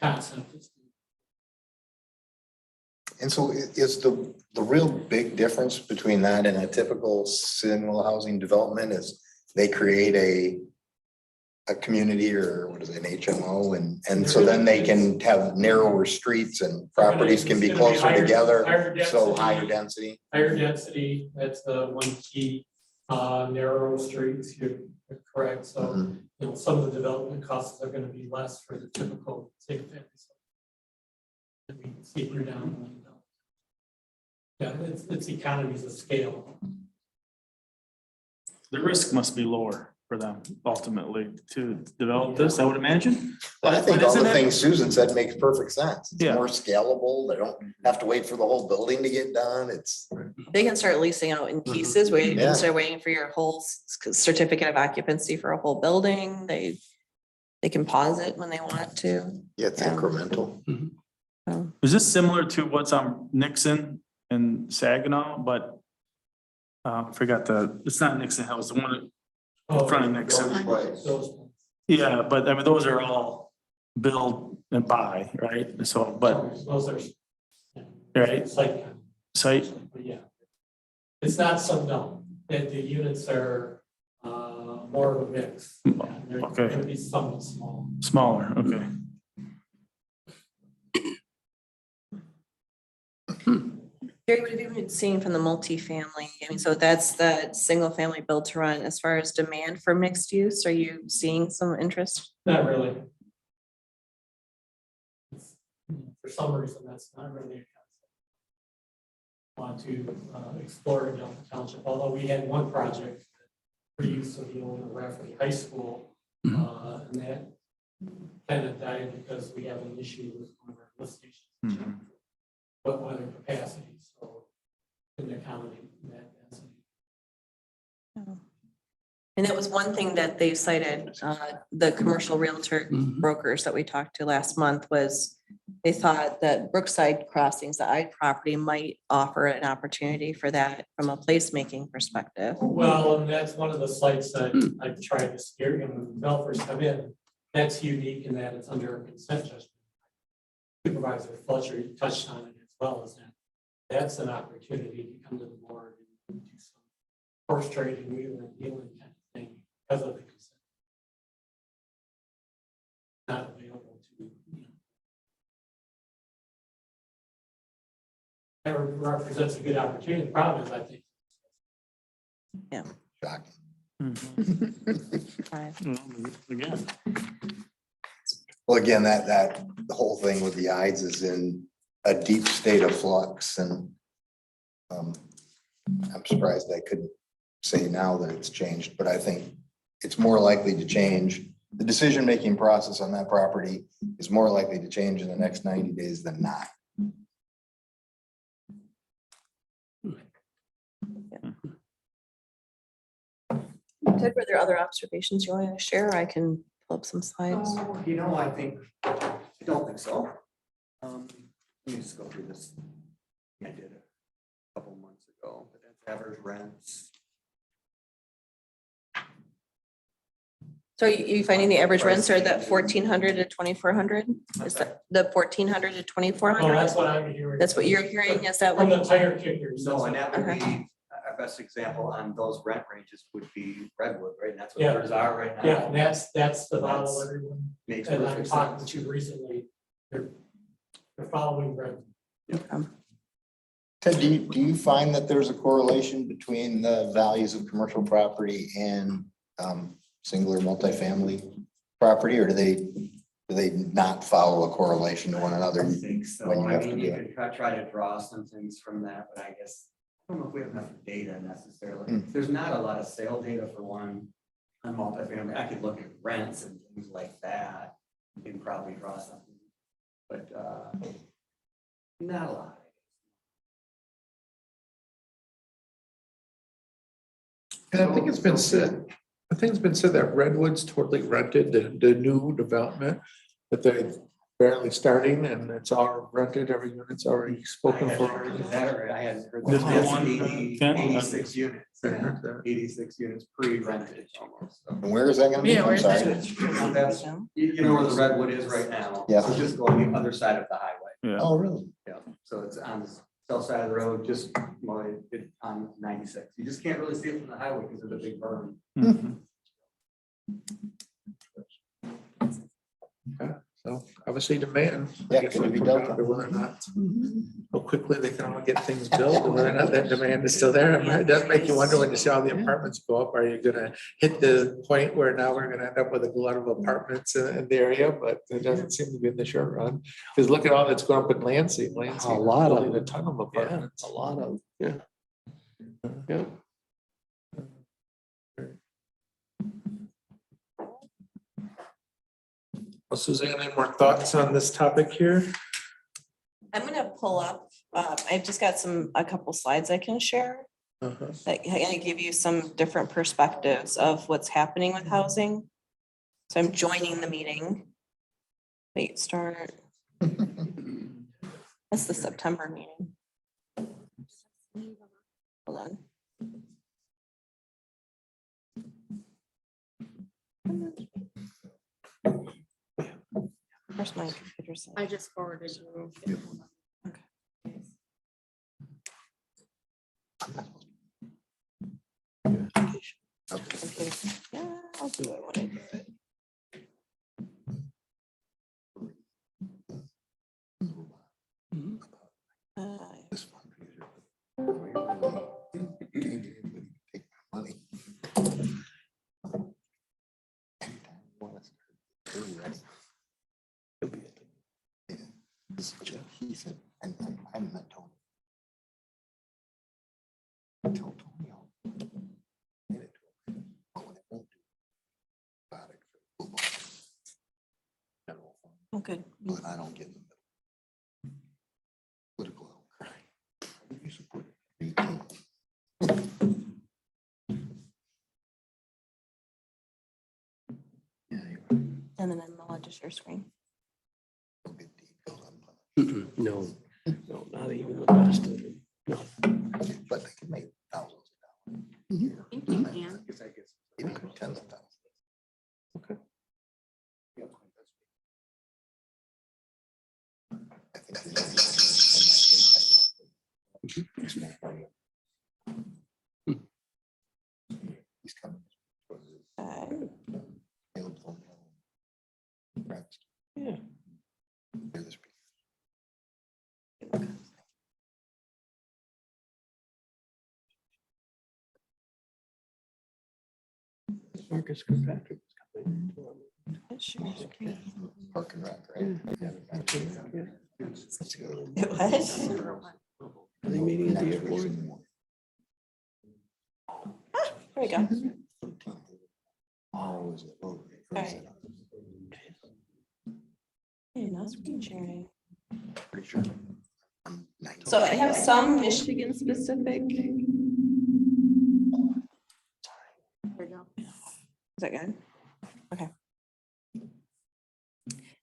Concept is. And so is the real big difference between that and a typical single housing development is they create a community, or what is it, an HMO, and so then they can have narrower streets and properties can be closer together, so higher density. Higher density, that's the one key, narrow streets, you're correct, so, some of the development costs are gonna be less for the typical single family. And we see here down. Yeah, it's economies of scale. The risk must be lower for them ultimately to develop this, I would imagine. Well, I think But all the isn't it- things Susan said makes perfect sense. It's Yeah. more scalable. They don't have to wait for the whole building to get done. It's. They can start leasing out in pieces, where you Yeah. can start waiting for your whole certificate of occupancy for a whole building. They can pause it when they want to. Yeah, it's Yeah. incremental. Is this similar to what's on Nixon and Saginaw, but I forgot it's not Nixon House, the one in front of Nixon. Yeah, but I mean, those are all build and buy, right? So, but, Those are. right, It's like. site, But yeah. It's not some, no, the units are, more of a mix. Yeah, they're Okay. gonna be somewhat small. smaller, okay. Jerry, what have you been seeing from the multifamily? I mean, so that's the single family build to run. As far as demand for mixed use, are you seeing some interest? Not really. For some reason, that's not really a concept. Want to explore in Delta Township, although we had one project for use of the old Rafferty High School, and that kind of died because we have an issue with one of our lift stations. But weather capacity, so couldn't accommodate that density. And that was one thing that they cited, the commercial realtor brokers that we talked to last month was they thought that Brookside Crossings, the I property might offer an opportunity for that from a placemaking perspective. Well, and that's one of the sites that I've tried to steer, and when developers come in, that's unique in that it's under a consent judgment. Supervisor Fletcher touched on it as well as that. That's an opportunity to come to the board and do some horse trading, wheeling and dealing kind of thing because of the consent. Not available to, that represents a good opportunity. The problem is, I think. Shocking. Again, Well, again, that the whole thing with the Ides is in a deep state of flux, and I'm surprised I couldn't say now that it's changed, but I think it's more likely to change. The decision-making process on that property is more likely to change in the next 90 days than not. Ted, were there other observations you want to share? I can pull up some slides. Oh, I don't think so. Let me just go through this. I did it a couple months ago, but that's average rents. So you finding the average rents are that 1,400 to 2,400? Is that the 1,400 to 2,400? Oh, that's what I'm hearing. That's what you're hearing? Is that From the what? tire kickers. No, and that would Okay. be, our best example on those rent ranges would be Redwood, right? And that's what Yeah. ours are right now. Yeah, that's the model everyone, Makes and I'm perfect talking sense. to recently. They're following Red. Ted, do you find that there's a correlation between the values of commercial property and single or multifamily property, or do they not follow a correlation to one another? I think so. when you I have to mean, do you it? could try to draw some things from that, but I guess, I don't know if we have enough data necessarily. Hmm. There's not a lot of sale data for one on multifamily. I could look at rents and things like that and probably draw something. But not a lot. And I think it's been said, that Redwood's totally rented, the new development, that they're barely starting and it's all rented, every unit's already spoken for. Is that right? I hadn't heard This that. the one, 86 units. I heard that. 86 units pre-rented almost. So. And where is that gonna be? Yeah, I'm where's sorry. that? That's, you know where the Redwood is right now. Yeah. So just go on the other side of the highway. Yeah. Oh, really? Yeah, so it's on the south side of the road, just on 96. You just can't really see it from the highway because of the big berm. Mhm. So obviously demand. Yeah, I guess could it be we'll Delta? talk about whether or not, how quickly they can all get things built, and whether or not that demand is still there. I mean, it does make you wonder when you see all the apartments go up, are you gonna hit the point where now we're gonna end up with a glut of apartments in the area? But it doesn't seem to be in the short run, because look at all that's going up in Lansing. Lansing A lot of building a them. ton of Yeah, apartments. a lot of, yeah. Yeah. Well, Suzanne, any more thoughts on this topic here? I'm gonna pull up, I've just got a couple slides I can share Uh-huh. that kind of give you some different perspectives of what's happening with housing. So I'm joining the meeting. Wait, start. That's the September meeting. Hold on. Where's my computer? set? I just forwarded you. Okay. Yeah, I'll do it when I do it. This fundraiser. Take my money. Anytime you want us to, we're ready. He'll be at the- Yeah. This is Jeff. He said, and I met Tony. I told Tony, I'll hand it to him, but when I won't do product for football, general fund, Oh, good. but I don't get in the middle. Political outcry. You support it. Yeah, you're right. And then I'm allowed to share screen. No good deed goes unpunished. Mm-mm, no, no, not even the best of them. No. But they can make thousands of dollars a year. Thank you, Ann. Maybe tens of thousands. I think the only thing in that impact. He's coming. Yeah. Marcus Kirkpatrick is coming. Share screen. Park and Rec, right? Yeah. Let's go. What? Are they meeting at the Next week's airport? in the morning. There we go. Oh, is it? Oh, Right. Hey, not screen sharing. pretty sure. I'm 90. So I have some Michigan specific. Is that good? Okay.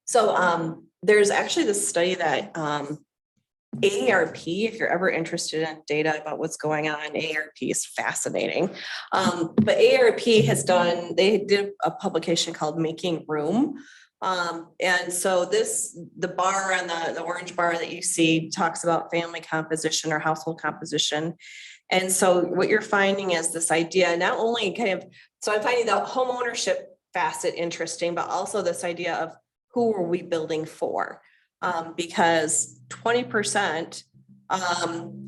So there's actually this study that AARP, if you're ever interested in data about what's going on, AARP is fascinating. But AARP they did a publication called Making Room. And so the bar on the orange bar that you see talks about family composition or household composition. And so what you're finding is this idea, not only so I'm finding the home ownership facet interesting, but also this idea of who are we building for? Because 20%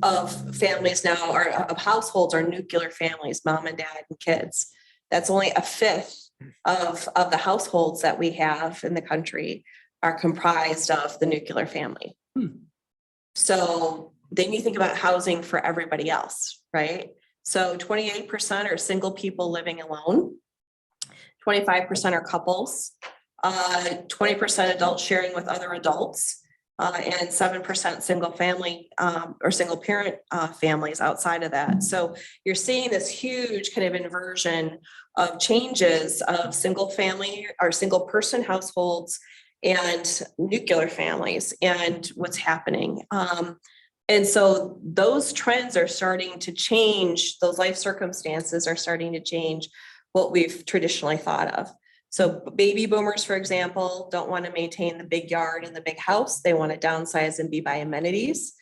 of families now of households are nuclear families, mom and dad and kids. That's only a fifth of the households that we have in the country are comprised of the nuclear family. So then you think about housing for everybody else, right? So 28% are single people living alone, 25% are couples, 20% adults sharing with other adults, and 7% single family or single parent families outside of that. So you're seeing this huge kind of inversion of changes of single family or single person households and nuclear families and what's happening. And so those trends are starting to change, those life circumstances are starting to change what we've traditionally thought of. So baby boomers, for example, don't want to maintain the big yard and the big house. They want to downsize and be by amenities.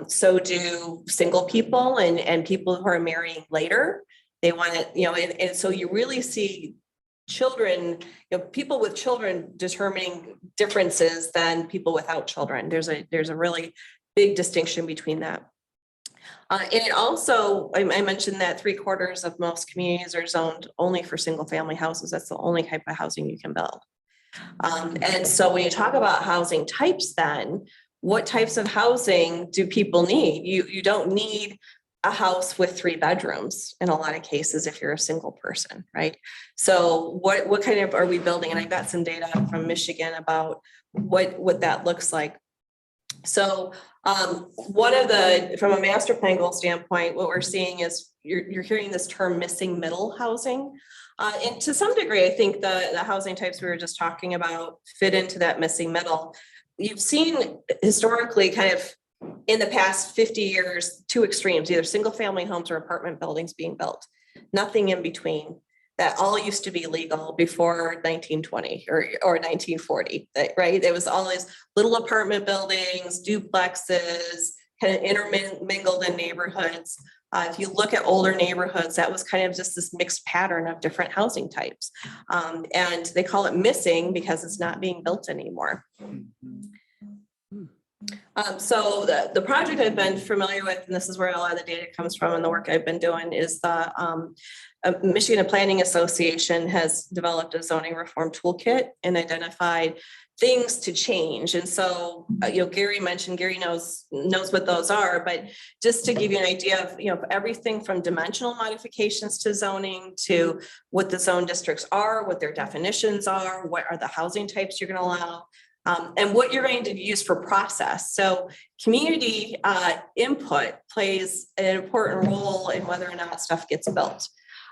So do single people and people who are marrying later. They want to, and so you really see children, people with children determining differences than people without children. There's a really big distinction between that. And it also, I mentioned that 3/4 of most communities are zoned only for single family houses. That's the only type of housing you can build. And so when you talk about housing types, then what types of housing do people need? You don't need a house with 3 bedrooms in a lot of cases if you're a single person, right? So what kind of are we building? And I got some data from Michigan about what that looks like. So from a master plan goal standpoint, what we're seeing is you're hearing this term missing middle housing. And to some degree, I think the housing types we were just talking about fit into that missing middle. You've seen historically kind of in the past 50 years, 2 extremes, either single family homes or apartment buildings being built, nothing in between. That all used to be legal before 1920 or 1940, right? There was all these little apartment buildings, duplexes, kind of intermingled in neighborhoods. If you look at older neighborhoods, that was kind of just this mixed pattern of different housing types. And they call it missing because it's not being built anymore. So the project I've been familiar with, and this is where a lot of the data comes from and the work I've been doing, is the Michigan Planning Association has developed a zoning reform toolkit and identified things to change. And so, Gary knows what those are, but just to give you an idea of, everything from dimensional modifications to zoning to what the zone districts are, what their definitions are, what are the housing types you're going to allow. And what you're going to use for process. So community input plays an important role in whether or not stuff gets built.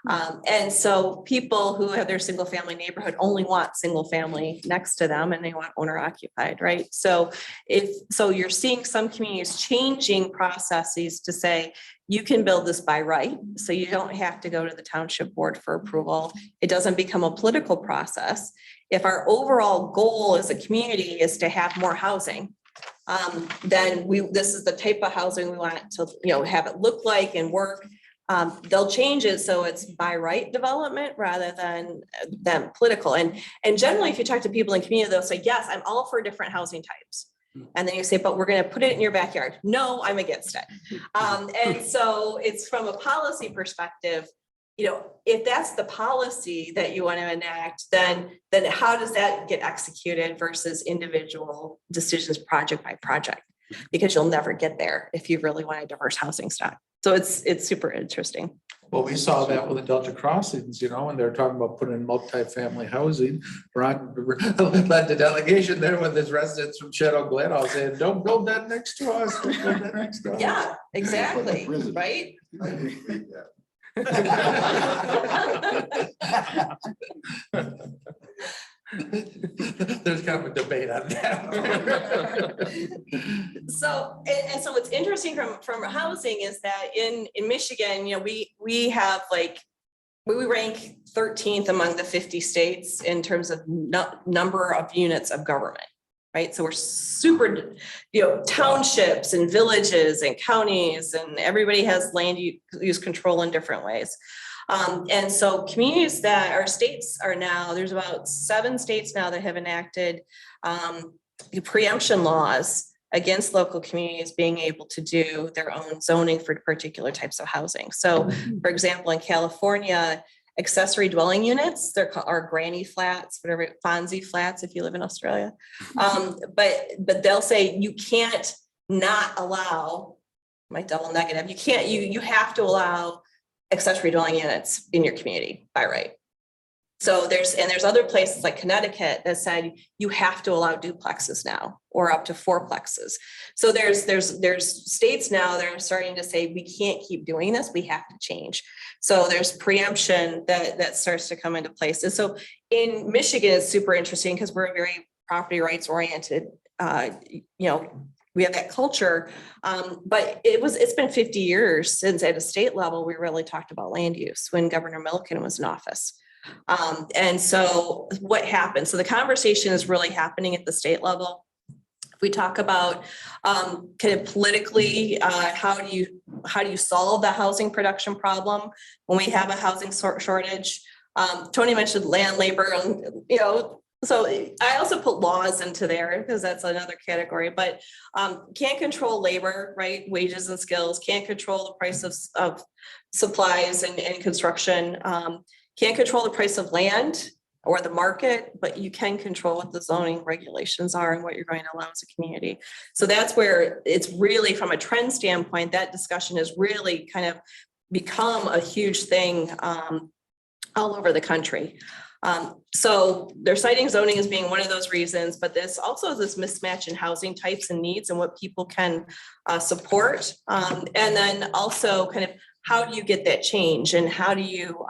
And so people who have their single family neighborhood only want single family next to them and they want owner occupied, right? So you're seeing some communities changing processes to say, you can build this by right. So you don't have to go to the township board for approval. It doesn't become a political process. If our overall goal as a community is to have more housing, then this is the type of housing we want to have it look like and work. They'll change it so it's by right development rather than political. And generally, if you talk to people in community, they'll say, yes, I'm all for different housing types. And then you say, but we're going to put it in your backyard. No, I'm against it. And so it's from a policy perspective, if that's the policy that you want to enact, then how does that get executed versus individual decisions project by project? Because you'll never get there if you really want a diverse housing stock. So it's super interesting. Well, we saw that with the Delta Crossings, when they're talking about putting in multifamily housing. Ron led the delegation there with his residents from Shadow Glen, all saying, don't build that next to us. Don't build that next to us. Yeah, exactly. Right. on that. So, and so what's interesting from housing is that in Michigan, you know, we have like, we rank 13th among the 50 states in terms of number of units of government, right? So we're super, you know, townships and villages and counties, and everybody has land use control in different ways. And so communities that our states are now, there's about 7 states now that have enacted preemption laws against local communities being able to do their own zoning for particular types of housing. So for example, in California, accessory dwelling units, they're called our granny flats, whatever, Fonzie flats if you live in Australia. But they'll say you can't not allow, my double negative, you have to allow accessory dwelling units in your community by right. So there's other places like Connecticut that said you have to allow duplexes now or up to 4plexes. So there's states now that are starting to say we can't keep doing this, we have to change. So there's preemption that starts to come into place. And so in Michigan, it's super interesting because we're a very property rights oriented, you know, we have that culture, but it's been 50 years since at a state level we really talked about land use when Governor Milliken was in office. And so what happened? So the conversation is really happening at the state level. We talk about kind of politically, how do you solve the housing production problem when we have a housing shortage? Tony mentioned land, labor, and you know. So I also put laws into there because that's another category, but can't control labor, right? Wages and skills, can't control the price of supplies and construction, can't control the price of land or the market, but you can control what the zoning regulations are and what you're going to allow as a community. So that's where it's really, from a trend standpoint, that discussion has really kind of become a huge thing all over the country. So they're citing zoning as being one of those reasons, but this also is this mismatch in housing types and needs and what people can support. And then also kind of how do you get that change and how do you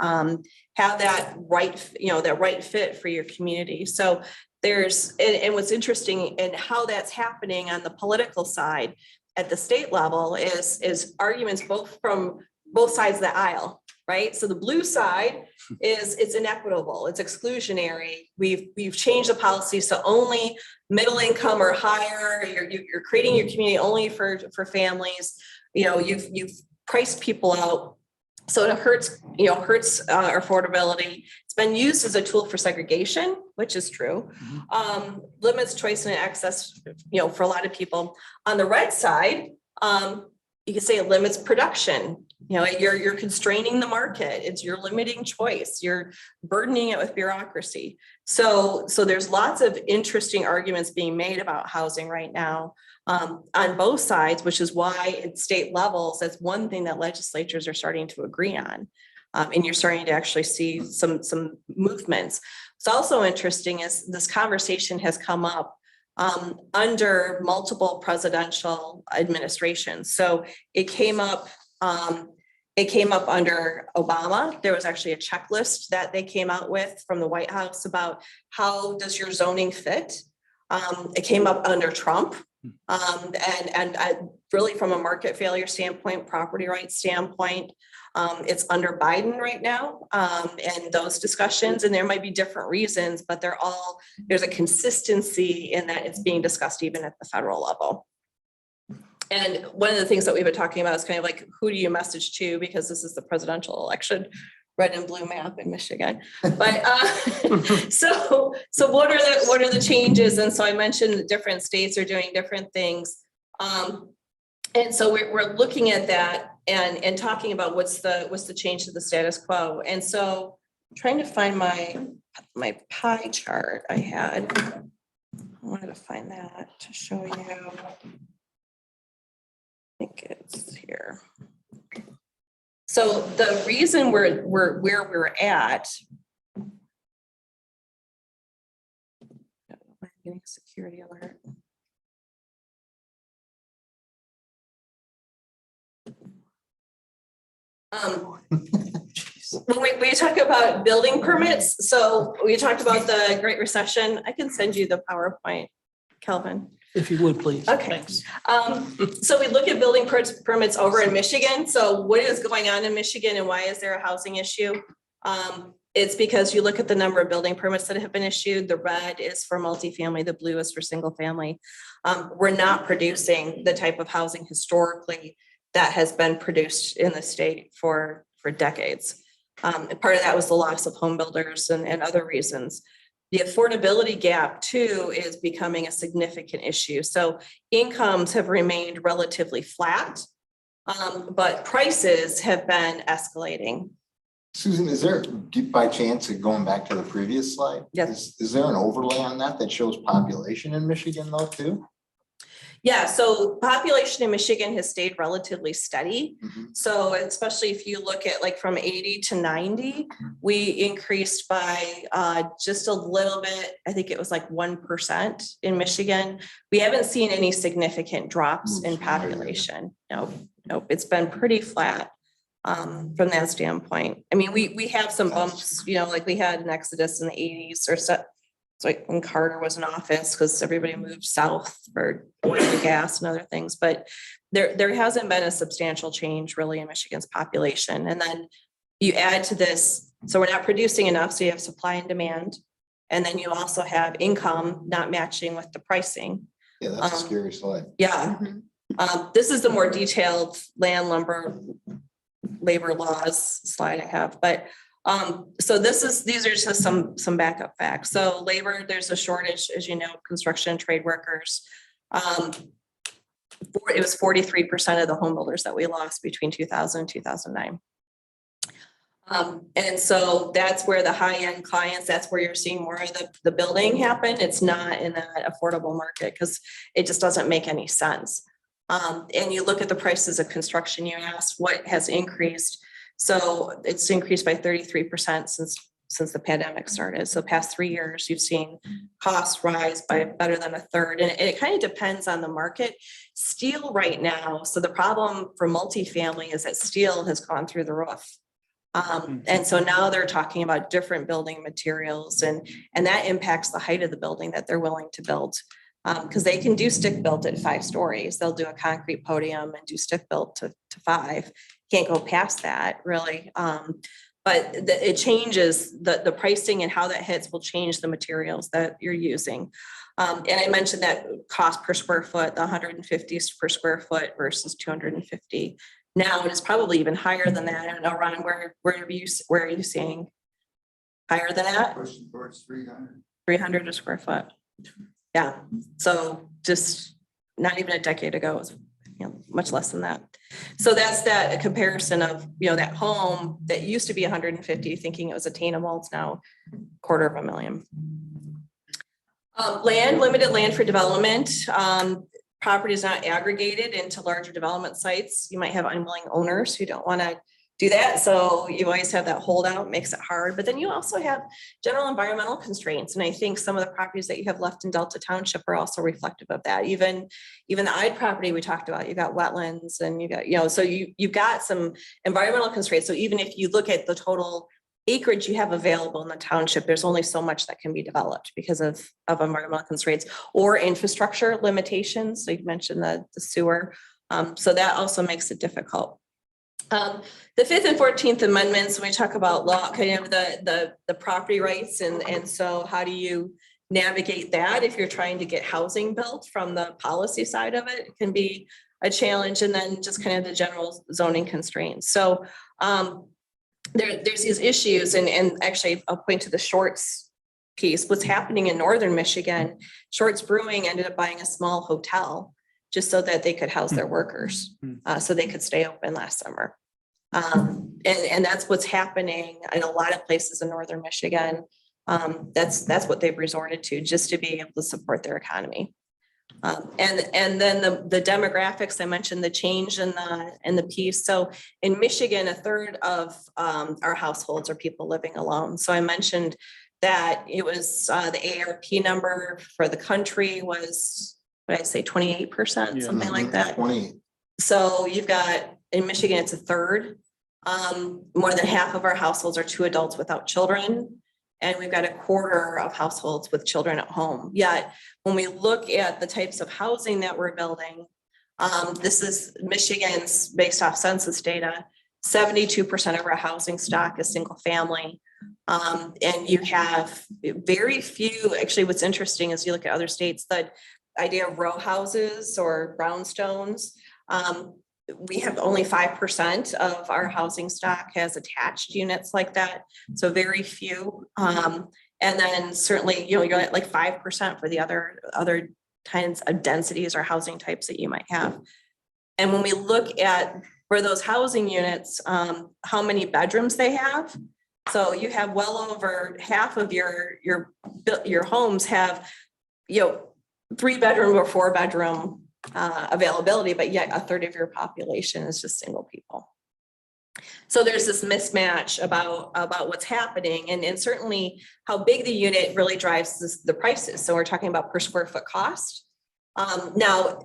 have that right, you know, that right fit for your community. So there's, and what's interesting in how that's happening on the political side at the state level is arguments both from both sides of the aisle. Right. So the blue side is it's inequitable, it's exclusionary. We've changed the policy. So only middle income or higher, you're creating your community only for families. You know, you've priced people out. So it hurts our affordability. It's been used as a tool for segregation, which is true. Limits choice and access, you know, for a lot of people. On the red side, you can say it limits production. You know, you're constraining the market. You're limiting choice. You're burdening it with bureaucracy. So there's lots of interesting arguments being made about housing right now on both sides, which is why at state levels, that's one thing that legislatures are starting to agree on. And you're starting to actually see some movements. It's also interesting is this conversation has come up under multiple presidential administrations. So it came up under Obama. There was actually a checklist that they came out with from the White House about how does your zoning fit. It came up under Trump. And really from a market failure standpoint, property rights standpoint, it's under Biden right now, and those discussions, and there might be different reasons, but there's a consistency in that it's being discussed even at the federal level. And one of the things that we've been talking about is kind of like, who do you message to? Because this is the presidential election, red and blue map in Michigan. But so what are the changes? And so I mentioned that different states are doing different things. And so we're looking at that and talking about what's the change to the status quo. And so I'm trying to find my pie chart I had. I wanted to find that to show you. I think it's here. So the reason we're where we're at. I'm getting a security alert. When we talk about building permits, so we talked about the Great Recession. I can send you the PowerPoint Kelvin. If you would, please. Okay. Thanks. So we look at building permits over in Michigan. So what is going on in Michigan and why is there a housing issue? It's because you look at the number of building permits that have been issued. The red is for multifamily, the blue is for single family. We're not producing the type of housing historically that has been produced in the state for decades. And part of that was the loss of home builders and other reasons. The affordability gap too is becoming a significant issue. So incomes have remained relatively flat, but prices have been escalating. Susan, is there, by chance, going back to the previous slide? Yes. Is there an overlay on that shows population in Michigan though too? Yeah, so population in Michigan has stayed relatively steady. Mhm. So especially if you look at like from 80 to 90, we increased by just a little bit. I think it was like 1% in Michigan. We haven't seen any significant drops in population. Nope, it's been pretty flat from that standpoint. I mean, we have some bumps, like we had an exodus in the 80s or so. It's like when Carter was in office because everybody moved south for oil and gas and other things, but there hasn't been a substantial change really in Michigan's population. And then you add to this, so we're not producing enough, so you have supply and demand. And then you also have income not matching with the pricing. Yeah, that's a scary slide. Yeah. This is the more detailed land, lumber, labor laws slide I have, but so these are just some backup facts. So labor, there's a shortage, as you know, construction and trade workers. It was 43% of the home builders that we lost between 2000 and 2009. And so that's where the high-end clients, that's where you're seeing more of the building happen. It's not in that affordable market because it just doesn't make any sense. And you look at the prices of construction, you ask what has increased. So it's increased by 33% since the pandemic started. So past 3 years, you've seen costs rise by better than a third. And it kind of depends on the market. Steel right now, so the problem for multifamily is that steel has gone through the roof. And so now they're talking about different building materials and that impacts the height of the building that they're willing to build. Because they can do stick built at 5 stories. They'll do a concrete podium and do stick built to 5. Can't go past that really. But it changes the pricing and how that hits will change the materials that you're using. And I mentioned that cost per square foot, the 150 per square foot versus 250. Now it is probably even higher than that. I don't know, Ron, where are you seeing higher than that? Pushing towards 300. 300 a square foot. Yeah, so just not even a decade ago, it was much less than that. So that's that comparison of, that home that used to be 150, thinking it was attainable, it's now $250,000. Limited land for development. Property is not aggregated into larger development sites. You might have unwilling owners who don't want to do that. So you always have that holdout, makes it hard. But then you also have general environmental constraints. And I think some of the properties that you have left in Delta Township are also reflective of that. Even the Ide property we talked about, you got wetlands and you got, so you've got some environmental constraints. So even if you look at the total acreage you have available in the township, there's only so much that can be developed because of environmental constraints or infrastructure limitations. So you mentioned the sewer. So that also makes it difficult. The 5th and 14th amendments, when we talk about law, kind of the property rights, and so how do you navigate that if you're trying to get housing built from the policy side of it, it can be a challenge. And then just kind of the general zoning constraints. So there's these issues, and actually I'll point to the Shorts piece. What's happening in northern Michigan, Shorts Brewing ended up buying a small hotel just so that they could house their workers, so they could stay open last summer. And that's what's happening in a lot of places in northern Michigan. That's what they've resorted to just to be able to support their economy. And then the demographics, I mentioned the change in the piece. So in Michigan, a third of our households are people living alone. So I mentioned that it was the ARP number for the country was, what did I say, 28%, something like that. 20. So you've got, in Michigan, it's a third. More than half of our households are 2 adults without children. and we've got a quarter of households with children at home. Yet, when we look at the types of housing that we're building, this is Michigan's based off census data. 72% of our housing stock is single family. And you have very few, actually what's interesting is you look at other states, the idea of row houses or brownstones. We have only 5% of our housing stock has attached units like that. So very few. And then certainly, you're at like 5% for the other kinds of densities or housing types that you might have. And when we look at for those housing units, how many bedrooms they have. So you have well over half of your homes have, 3-bedroom or 4-bedroom availability, but yet a third of your population is just single people. So there's this mismatch about what's happening, and certainly how big the unit really drives the prices. So we're talking about per square foot cost. Now,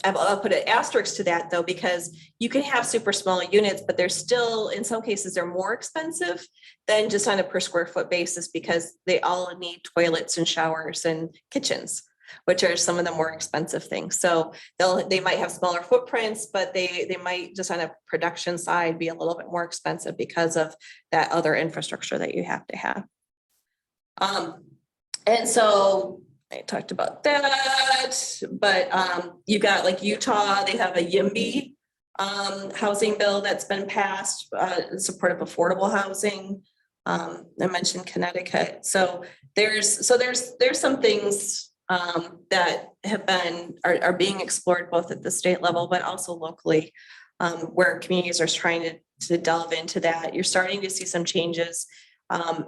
I'll put an asterisk to that though, because you can have super small units, but they're still, in some cases, they're more expensive than just on a per square foot basis because they all need toilets and showers and kitchens, which are some of the more expensive things. So they might have smaller footprints, but they might just on a production side be a little bit more expensive because of that other infrastructure that you have to have. And so I talked about that, but you got like Utah, they have a YIMBY housing bill that's been passed, in support of affordable housing. I mentioned Connecticut. So there's some things that have been are being explored both at the state level, but also locally, where communities are trying to delve into that. You're starting to see some changes.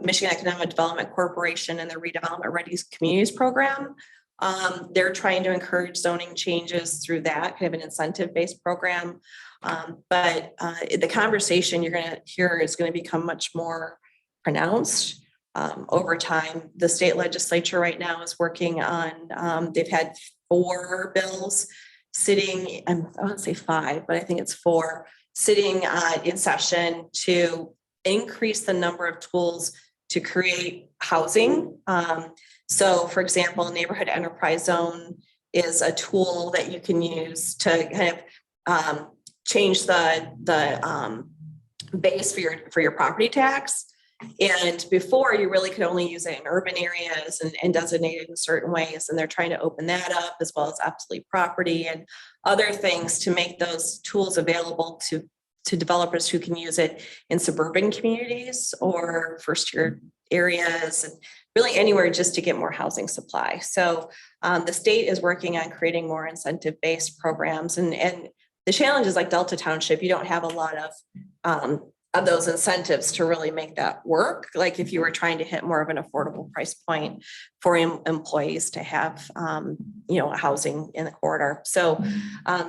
Michigan Economic Development Corporation and the Redevelopment Ready Communities program. They're trying to encourage zoning changes through that kind of an incentive-based program. But the conversation you're going to hear is going to become much more pronounced over time. The state legislature right now is working on, they've had 4 bills sitting, I won't say 5, but I think it's 4, sitting in session to increase the number of tools to create housing. So for example, neighborhood enterprise zone is a tool that you can use to kind of change the base for your property tax. And before you really could only use it in urban areas and designate it in certain ways. And they're trying to open that up as well as obsolete property and other things to make those tools available to developers who can use it in suburban communities or first year areas and really anywhere just to get more housing supply. So the state is working on creating more incentive-based programs and the challenge is like Delta Township, you don't have a lot of those incentives to really make that work. Like if you were trying to hit more of an affordable price point for employees to have, housing in the corridor. So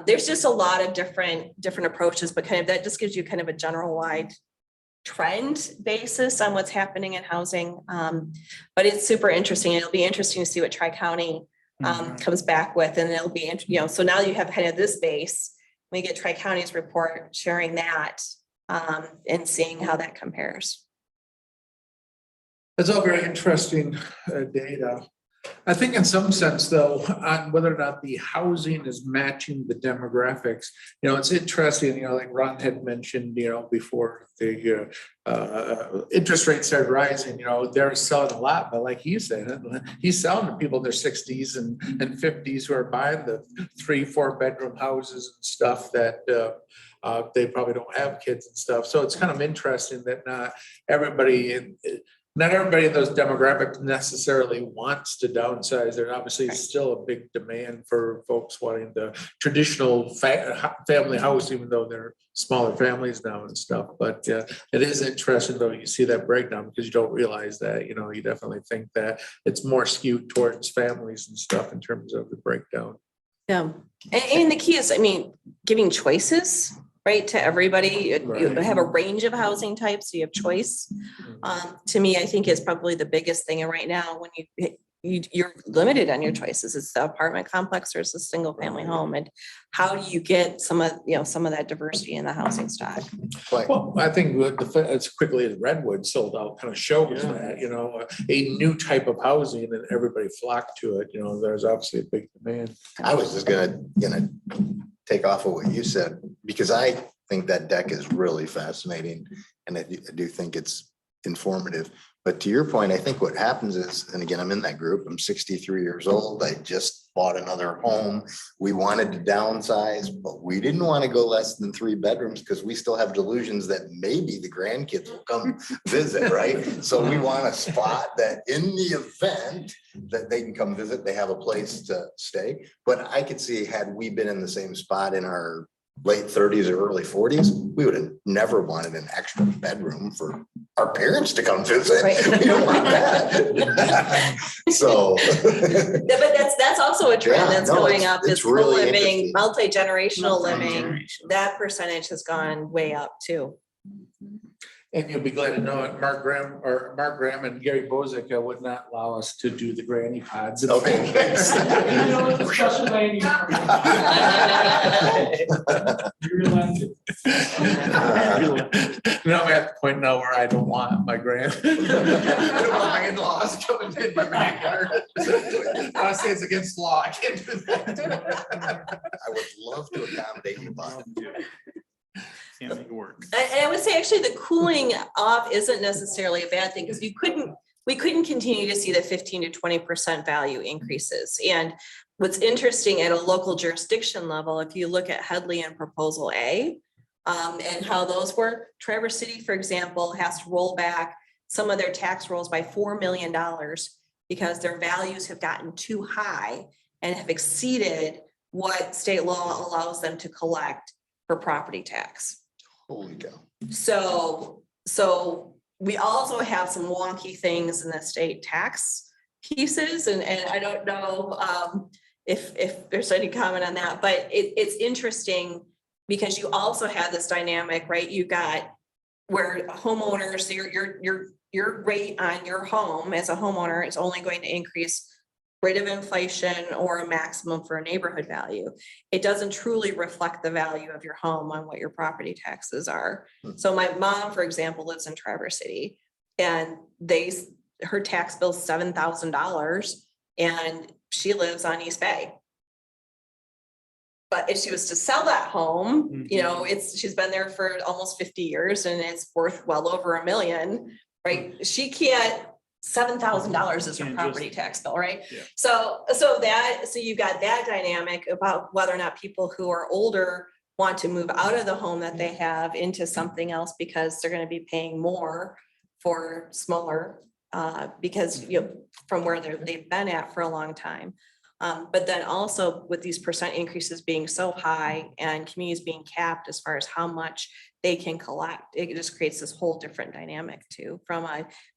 there's just a lot of different approaches, but kind of that just gives you kind of a general wide trend basis on what's happening in housing. But it's super interesting. It'll be interesting to see what Tri-County comes back with, and it'll be, so now you have kind of this base. We get Tri-County's report sharing that. And seeing how that compares. That's all very interesting data. I think in some sense though, on whether or not the housing is matching the demographics, it's interesting, like Ron had mentioned, before the interest rates started rising, they're selling a lot, but like he said, he's selling to people in their 60s and 50s who are buying the 3-4 bedroom houses and stuff that they probably don't have kids and stuff. So it's kind of interesting that not everybody in those demographics necessarily wants to downsize. There obviously is still a big demand for folks wanting the traditional family house, even though they're smaller families now and stuff. But it is interesting though, you see that breakdown because you don't realize that, you definitely think that it's more skewed towards families and stuff in terms of the breakdown. Yeah. And the key is, giving choices, right, to everybody. Right. You have a range of housing types, so you have choice. To me, I think is probably the biggest thing. And right now, when you're limited on your choices. It's the apartment complex versus single family home. And how do you get some of that diversity in the housing stock? Like, Well, I think as quickly as Redwood sold out kind of shows that, a new type of housing and everybody flocked to it, there's obviously a big demand. I was just gonna take off of what you said, because I think that deck is really fascinating and I do think it's informative. But to your point, I think what happens is, and again, I'm in that group, I'm 63 years old. I just bought another home. We wanted to downsize, but we didn't want to go less than 3 bedrooms because we still have delusions that maybe the grandkids will come visit, right? So we want a spot that in the event that they can come visit, they have a place to stay. But I could see, had we been in the same spot in our late 30s or early 40s, we would have never wanted an extra bedroom for our parents to come visit. Right. We don't want that. So. But that's also a trend that's going it's- up, it's is really co-living, interesting. multi-generational living. Multi-generational. That percentage has gone way up too. And you'll be glad to know it, Mark Graham and Gary Bozick would not allow us to do the granny pods. and Okay. things. Special land use permit. You realize it. Now I'm at the point now where I don't want my I don't want my in-laws coming in my backyard. I say it's against law, I can't do that. I would love to accommodate you, Bob. Can't make it work. And I would say actually the cooling off isn't necessarily a bad thing, because we couldn't continue to see the 15 to 20% value increases. And what's interesting at a local jurisdiction level, if you look at Headley and Proposal A, and how those work, Traverse City, for example, has to roll back some of their tax rolls by $4 million because their values have gotten too high and have exceeded what state law allows them to collect for property tax. Holy cow. So we also have some wonky things in the state tax pieces, and I don't know if there's any comment on that, but it's interesting because you also have this dynamic, right? You got where homeowners, your rate on your home as a homeowner is only going to increase rate of inflation or a maximum for a neighborhood value. It doesn't truly reflect the value of your home on what your property taxes are. So my mom, for example, lives in Traverse City, and her tax bill is $7,000 and she lives on East Bay. But if she was to sell that home, she's been there for almost 50 years and it's worth well over $1 million, right? She can't, $7,000 is her property tax bill, right? Yeah. So you've got that dynamic about whether or not people who are older want to move out of the home that they have into something else because they're going to be paying more for smaller, because from where they've been at for a long time. But then also with these percent increases being so high and communities being capped as far as how much they can collect, it just creates this whole different dynamic too, from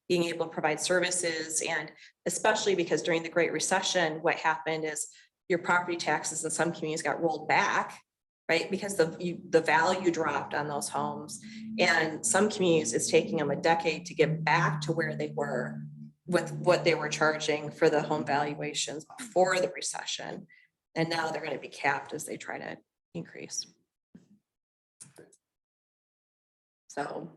being able to provide services. And especially because during the Great Recession, what happened is your property taxes in some communities got rolled back, right? Because the value dropped on those homes. And some communities, it's taking them a decade to get back to where they were with what they were charging for the home valuations before the recession. And now they're going to be capped as they try to increase. So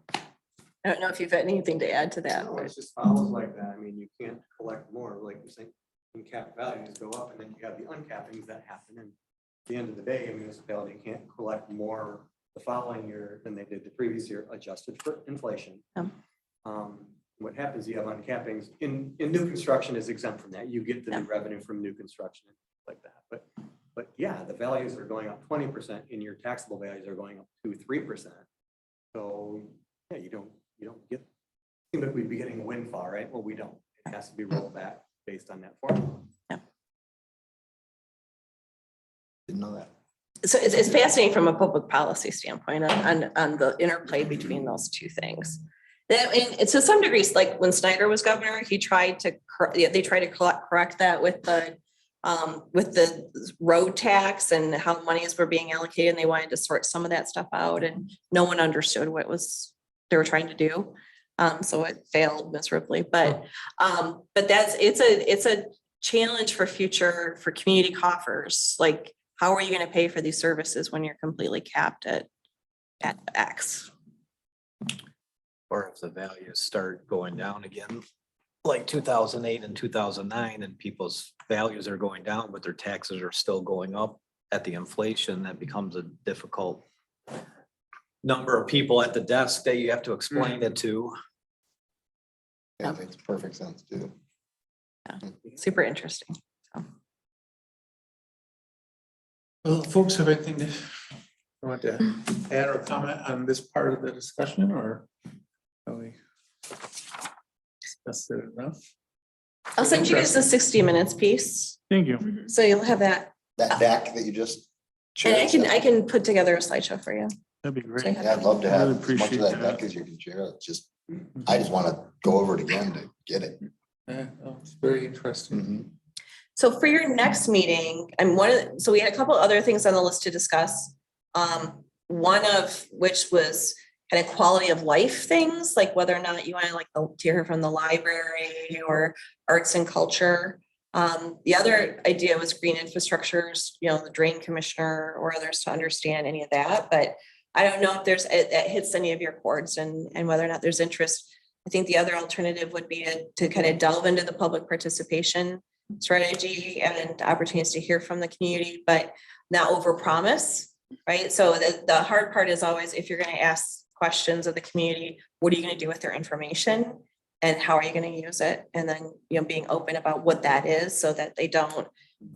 I don't know if you've had anything to add to that. No, it just follows like that. I mean, you can't collect more, like you're saying, uncapped values go up, and then you have the uncappings that happen. And at the end of the day, a municipality can't collect more the following year than they did the previous year, adjusted for inflation. What happens, you have uncappings in new construction is exempt from that. You get the new revenue from new construction like that. But yeah, the values are going up 20% and your taxable values are going up 2-3%. So yeah, you don't get, seem like we'd be getting a windfall, right? Well, we don't. It has to be rolled back based on that formula. Yeah. Didn't know that. So it's fascinating from a public policy standpoint on the interplay between those two things. And to some degree, like when Snyder was governor, they tried to correct that with the road tax and how monies were being allocated, and they wanted to sort some of that stuff out, and no one understood what they were trying to do. So it failed miserably, but it's challenge for future, for community coffers, like, how are you gonna pay for these services when you're completely capped at X? Or if the values start going down again, like 2008 and 2009, and people's values are going down, but their taxes are still going up at the inflation, that becomes a difficult number of people at the desk that you have to explain it to. Yeah, it makes perfect sense too. Super interesting. Well, folks, have anything to want to add or comment on this part of the discussion, or have we discussed it enough? I'll send you guys the 60 minutes piece, Thank you. so you'll have that. That deck that you just. And shared, I can put together a slideshow for you. That'd be So great. you have Yeah, I'd love to have Really as much of appreciate that that. deck as you can share. It's just, I just want to go over it again to get it. Yeah, oh, it's very interesting. Mhm. So for your next meeting, and so we had a couple other things on the list to discuss. One of which was kind of quality of life things, like whether or not you want to hear from the library or arts and culture. The other idea was green infrastructures, the drain commissioner or others to understand any of that, but I don't know if that hits any of your chords and whether or not there's interest. I think the other alternative would be to kind of delve into the public participation strategy and opportunities to hear from the community, but not overpromise, right? So the hard part is always, if you're going to ask questions of the community, what are you going to do with their information and how are you going to use it? And then, being open about what that is so that they don't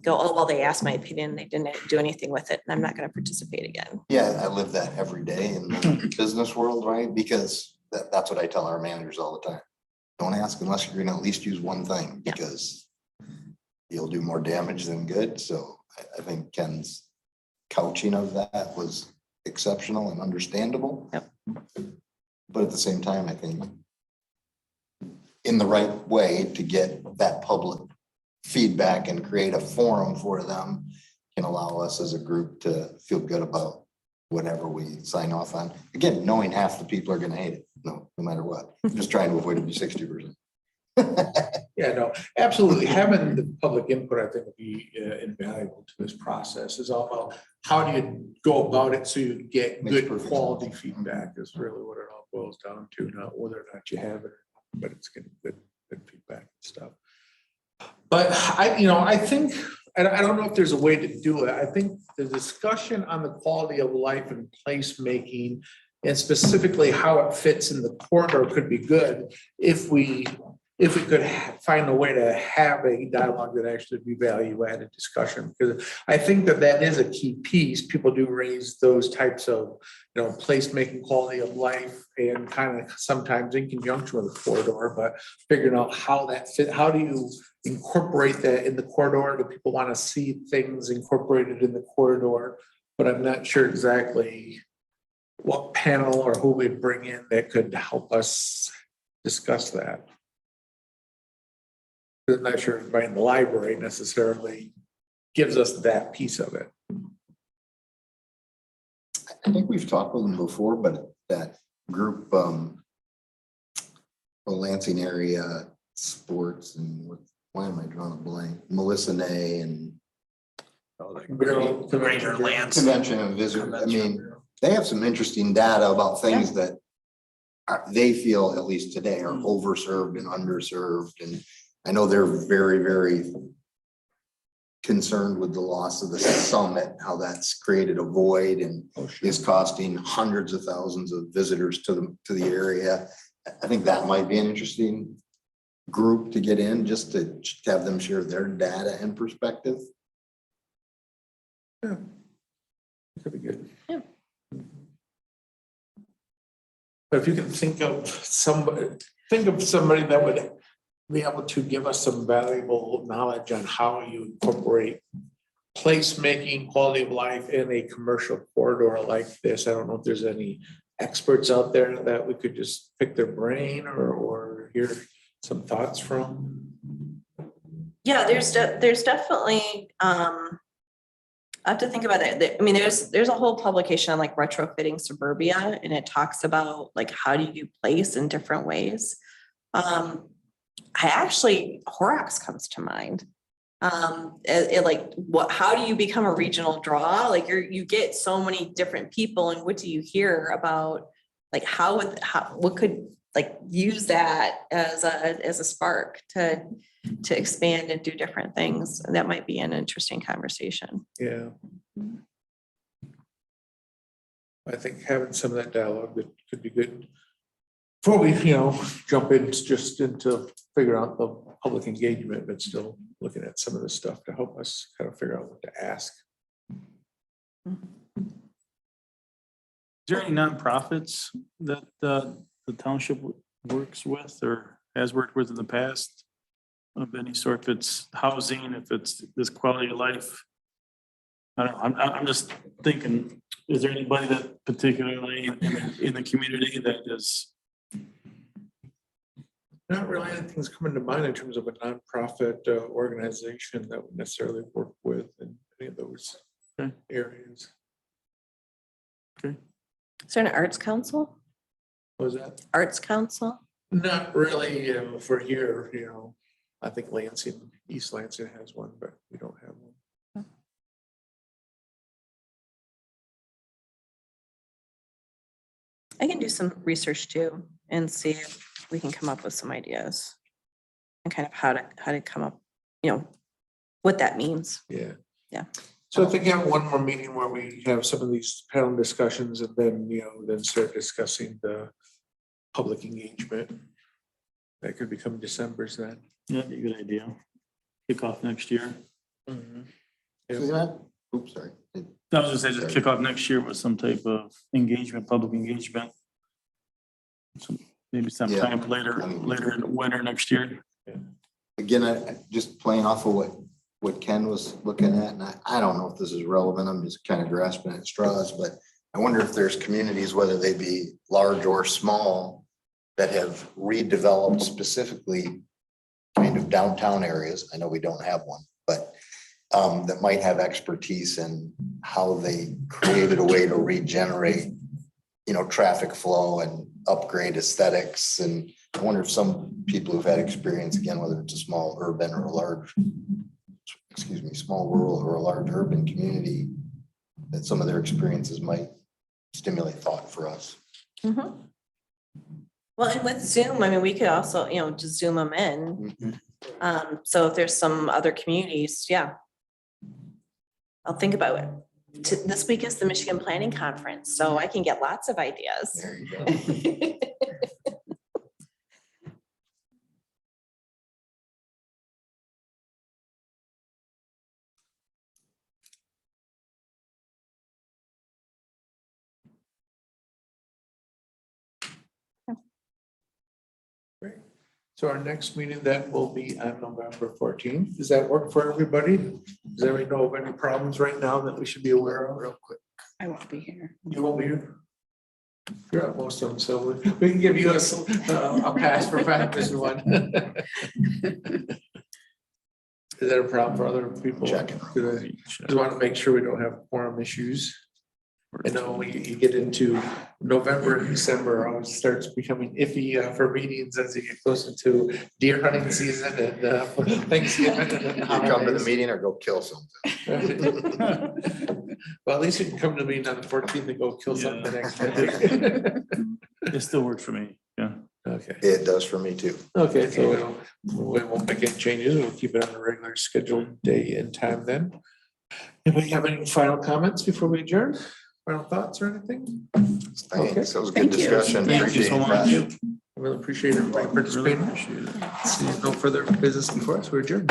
go, oh, well, they asked my opinion, they didn't do anything with it, and I'm not going to participate again. Yeah, I live that every day in the business world, right? Because that's what I tell our managers all the time. Don't ask unless you're gonna at least use one thing, Yeah. because you'll do more damage than good. So I think Ken's couching of that was exceptional and understandable. Yep. But at the same time, I think in the right way to get that public feedback and create a forum for them can allow us as a group to feel good about whatever we sign off on. Again, knowing half the people are gonna hate it, no matter what. Just trying to avoid it to be 60%. Yeah, no, absolutely. Having the public input, I think, would be invaluable to this process. Is all about how do you go about it so you get Makes good perfect quality sense. feedback is really what it all boils down to, not whether or not you have it, but it's getting good feedback and stuff. But I think, and I don't know if there's a way to do it. I think the discussion on the quality of life and placemaking and specifically how it fits in the corridor could be good if we could find a way to have a dialogue that actually be value added discussion, because I think that is a key piece. People do raise those types of, placemaking, quality of life, and kind of sometimes in conjunction with the corridor, but figuring out how that fit, how do you incorporate that in the corridor? Do people want to see things incorporated in the corridor? But I'm not sure exactly what panel or who we'd bring in that could help us discuss that. I'm not sure if inviting the library necessarily gives us that piece of it. I think we've talked with them before, but that group, Lansing area sports and why am I drawing a blank? Melissa Nay and Greater Lance. Convention and Visitor. I mean, they have some interesting data about things that they feel, at least today, are overserved and underserved. And I know they're very, very concerned with the loss of the summit, how that's created a void and is costing hundreds of thousands of visitors to the area. I think that might be an interesting group to get in, just to have them share their data and perspective. Yeah. Could be good. Yeah. But if you can think of somebody that would be able to give us some valuable knowledge on how you incorporate placemaking, quality of life in a commercial corridor like this. I don't know if there's any experts out there that we could just pick their brain or hear some thoughts from. Yeah, there's definitely, I have to think about that. I mean, there's a whole publication on retrofitting suburbia, and it talks about how do you do place in different ways. Horrocks comes to mind. how do you become a regional draw? Like you get so many different people, and what do you hear about? Like what could like use that as a spark to expand and do different things? And that might be an interesting conversation. Yeah. I think having some of that dialogue that could be good. Before we, jump in just into figure out the public engagement, but still looking at some of the stuff to help us kind of figure out what to ask. Is there any nonprofits that the township works with or has worked with in the past of any sort? If it's housing, if it's this quality of life? I don't know. I'm just thinking, is there anybody that particularly in the community that is? Not really anything's coming to mind in terms of a nonprofit organization that would necessarily work with in any of those areas. Okay. Is there an arts council? What was that? Arts council? Not really for here, I think Lansing, East Lansing has one, but we don't have one. I can do some research too and see if we can come up with some ideas and kind of how to come up, what that means. Yeah. Yeah. So I think having one more meeting where we have some of these panel discussions and then, then start discussing the public engagement. That could become December's then. Yeah, that'd be a good idea. Kick off next year. Yeah. Oops, sorry. I was just saying, just kick off next year with some type of engagement, public engagement. Maybe sometime later in the winter next year. Again, I just playing off of what Ken was looking at, and I don't know if this is relevant. I'm just kind of grasping at straws, but I wonder if there's communities, whether they be large or small, that have redeveloped specifically kind of downtown areas. I know we don't have one, but that might have expertise in how they created a way to regenerate, traffic flow and upgrade aesthetics. And I wonder if some people who've had experience, again, whether it's a small urban or a large, small rural or a large urban community, that some of their experiences might stimulate thought for us. Mm-hmm. Well, and with Zoom, we could also, just Zoom them in. So if there's some other communities, I'll think about it. This week is the Michigan Planning Conference, so I can get lots of ideas. There you go. Great. So our next meeting then will be on November 14th. Does that work for everybody? Does everybody know of any problems right now that we should be aware of real quick? I won't be here. You won't be here? You're at most of them, so we can give you a pass for practice one. Is that a problem for other people? Checking. Just want to make sure we don't have quorum issues. I know when you get into November and December, always starts becoming iffy for meetings as you get closer to deer hunting season and Thanksgiving. And You come to the meeting or go kill something. Well, at least you can come to the meeting on the 14th and go kill something the next day. It still works for me. Yeah. Okay. It does for me too. Okay, so we won't make any changes. We'll keep it on a regular scheduled day and time then. Anybody have any final comments before we adjourn? Final thoughts or anything? Thanks. That was a good Thank you. discussion. Thank you Appreciate so it, much. Josh. I really appreciate everybody participating. Really appreciate it. See no further business before us. We're adjourned.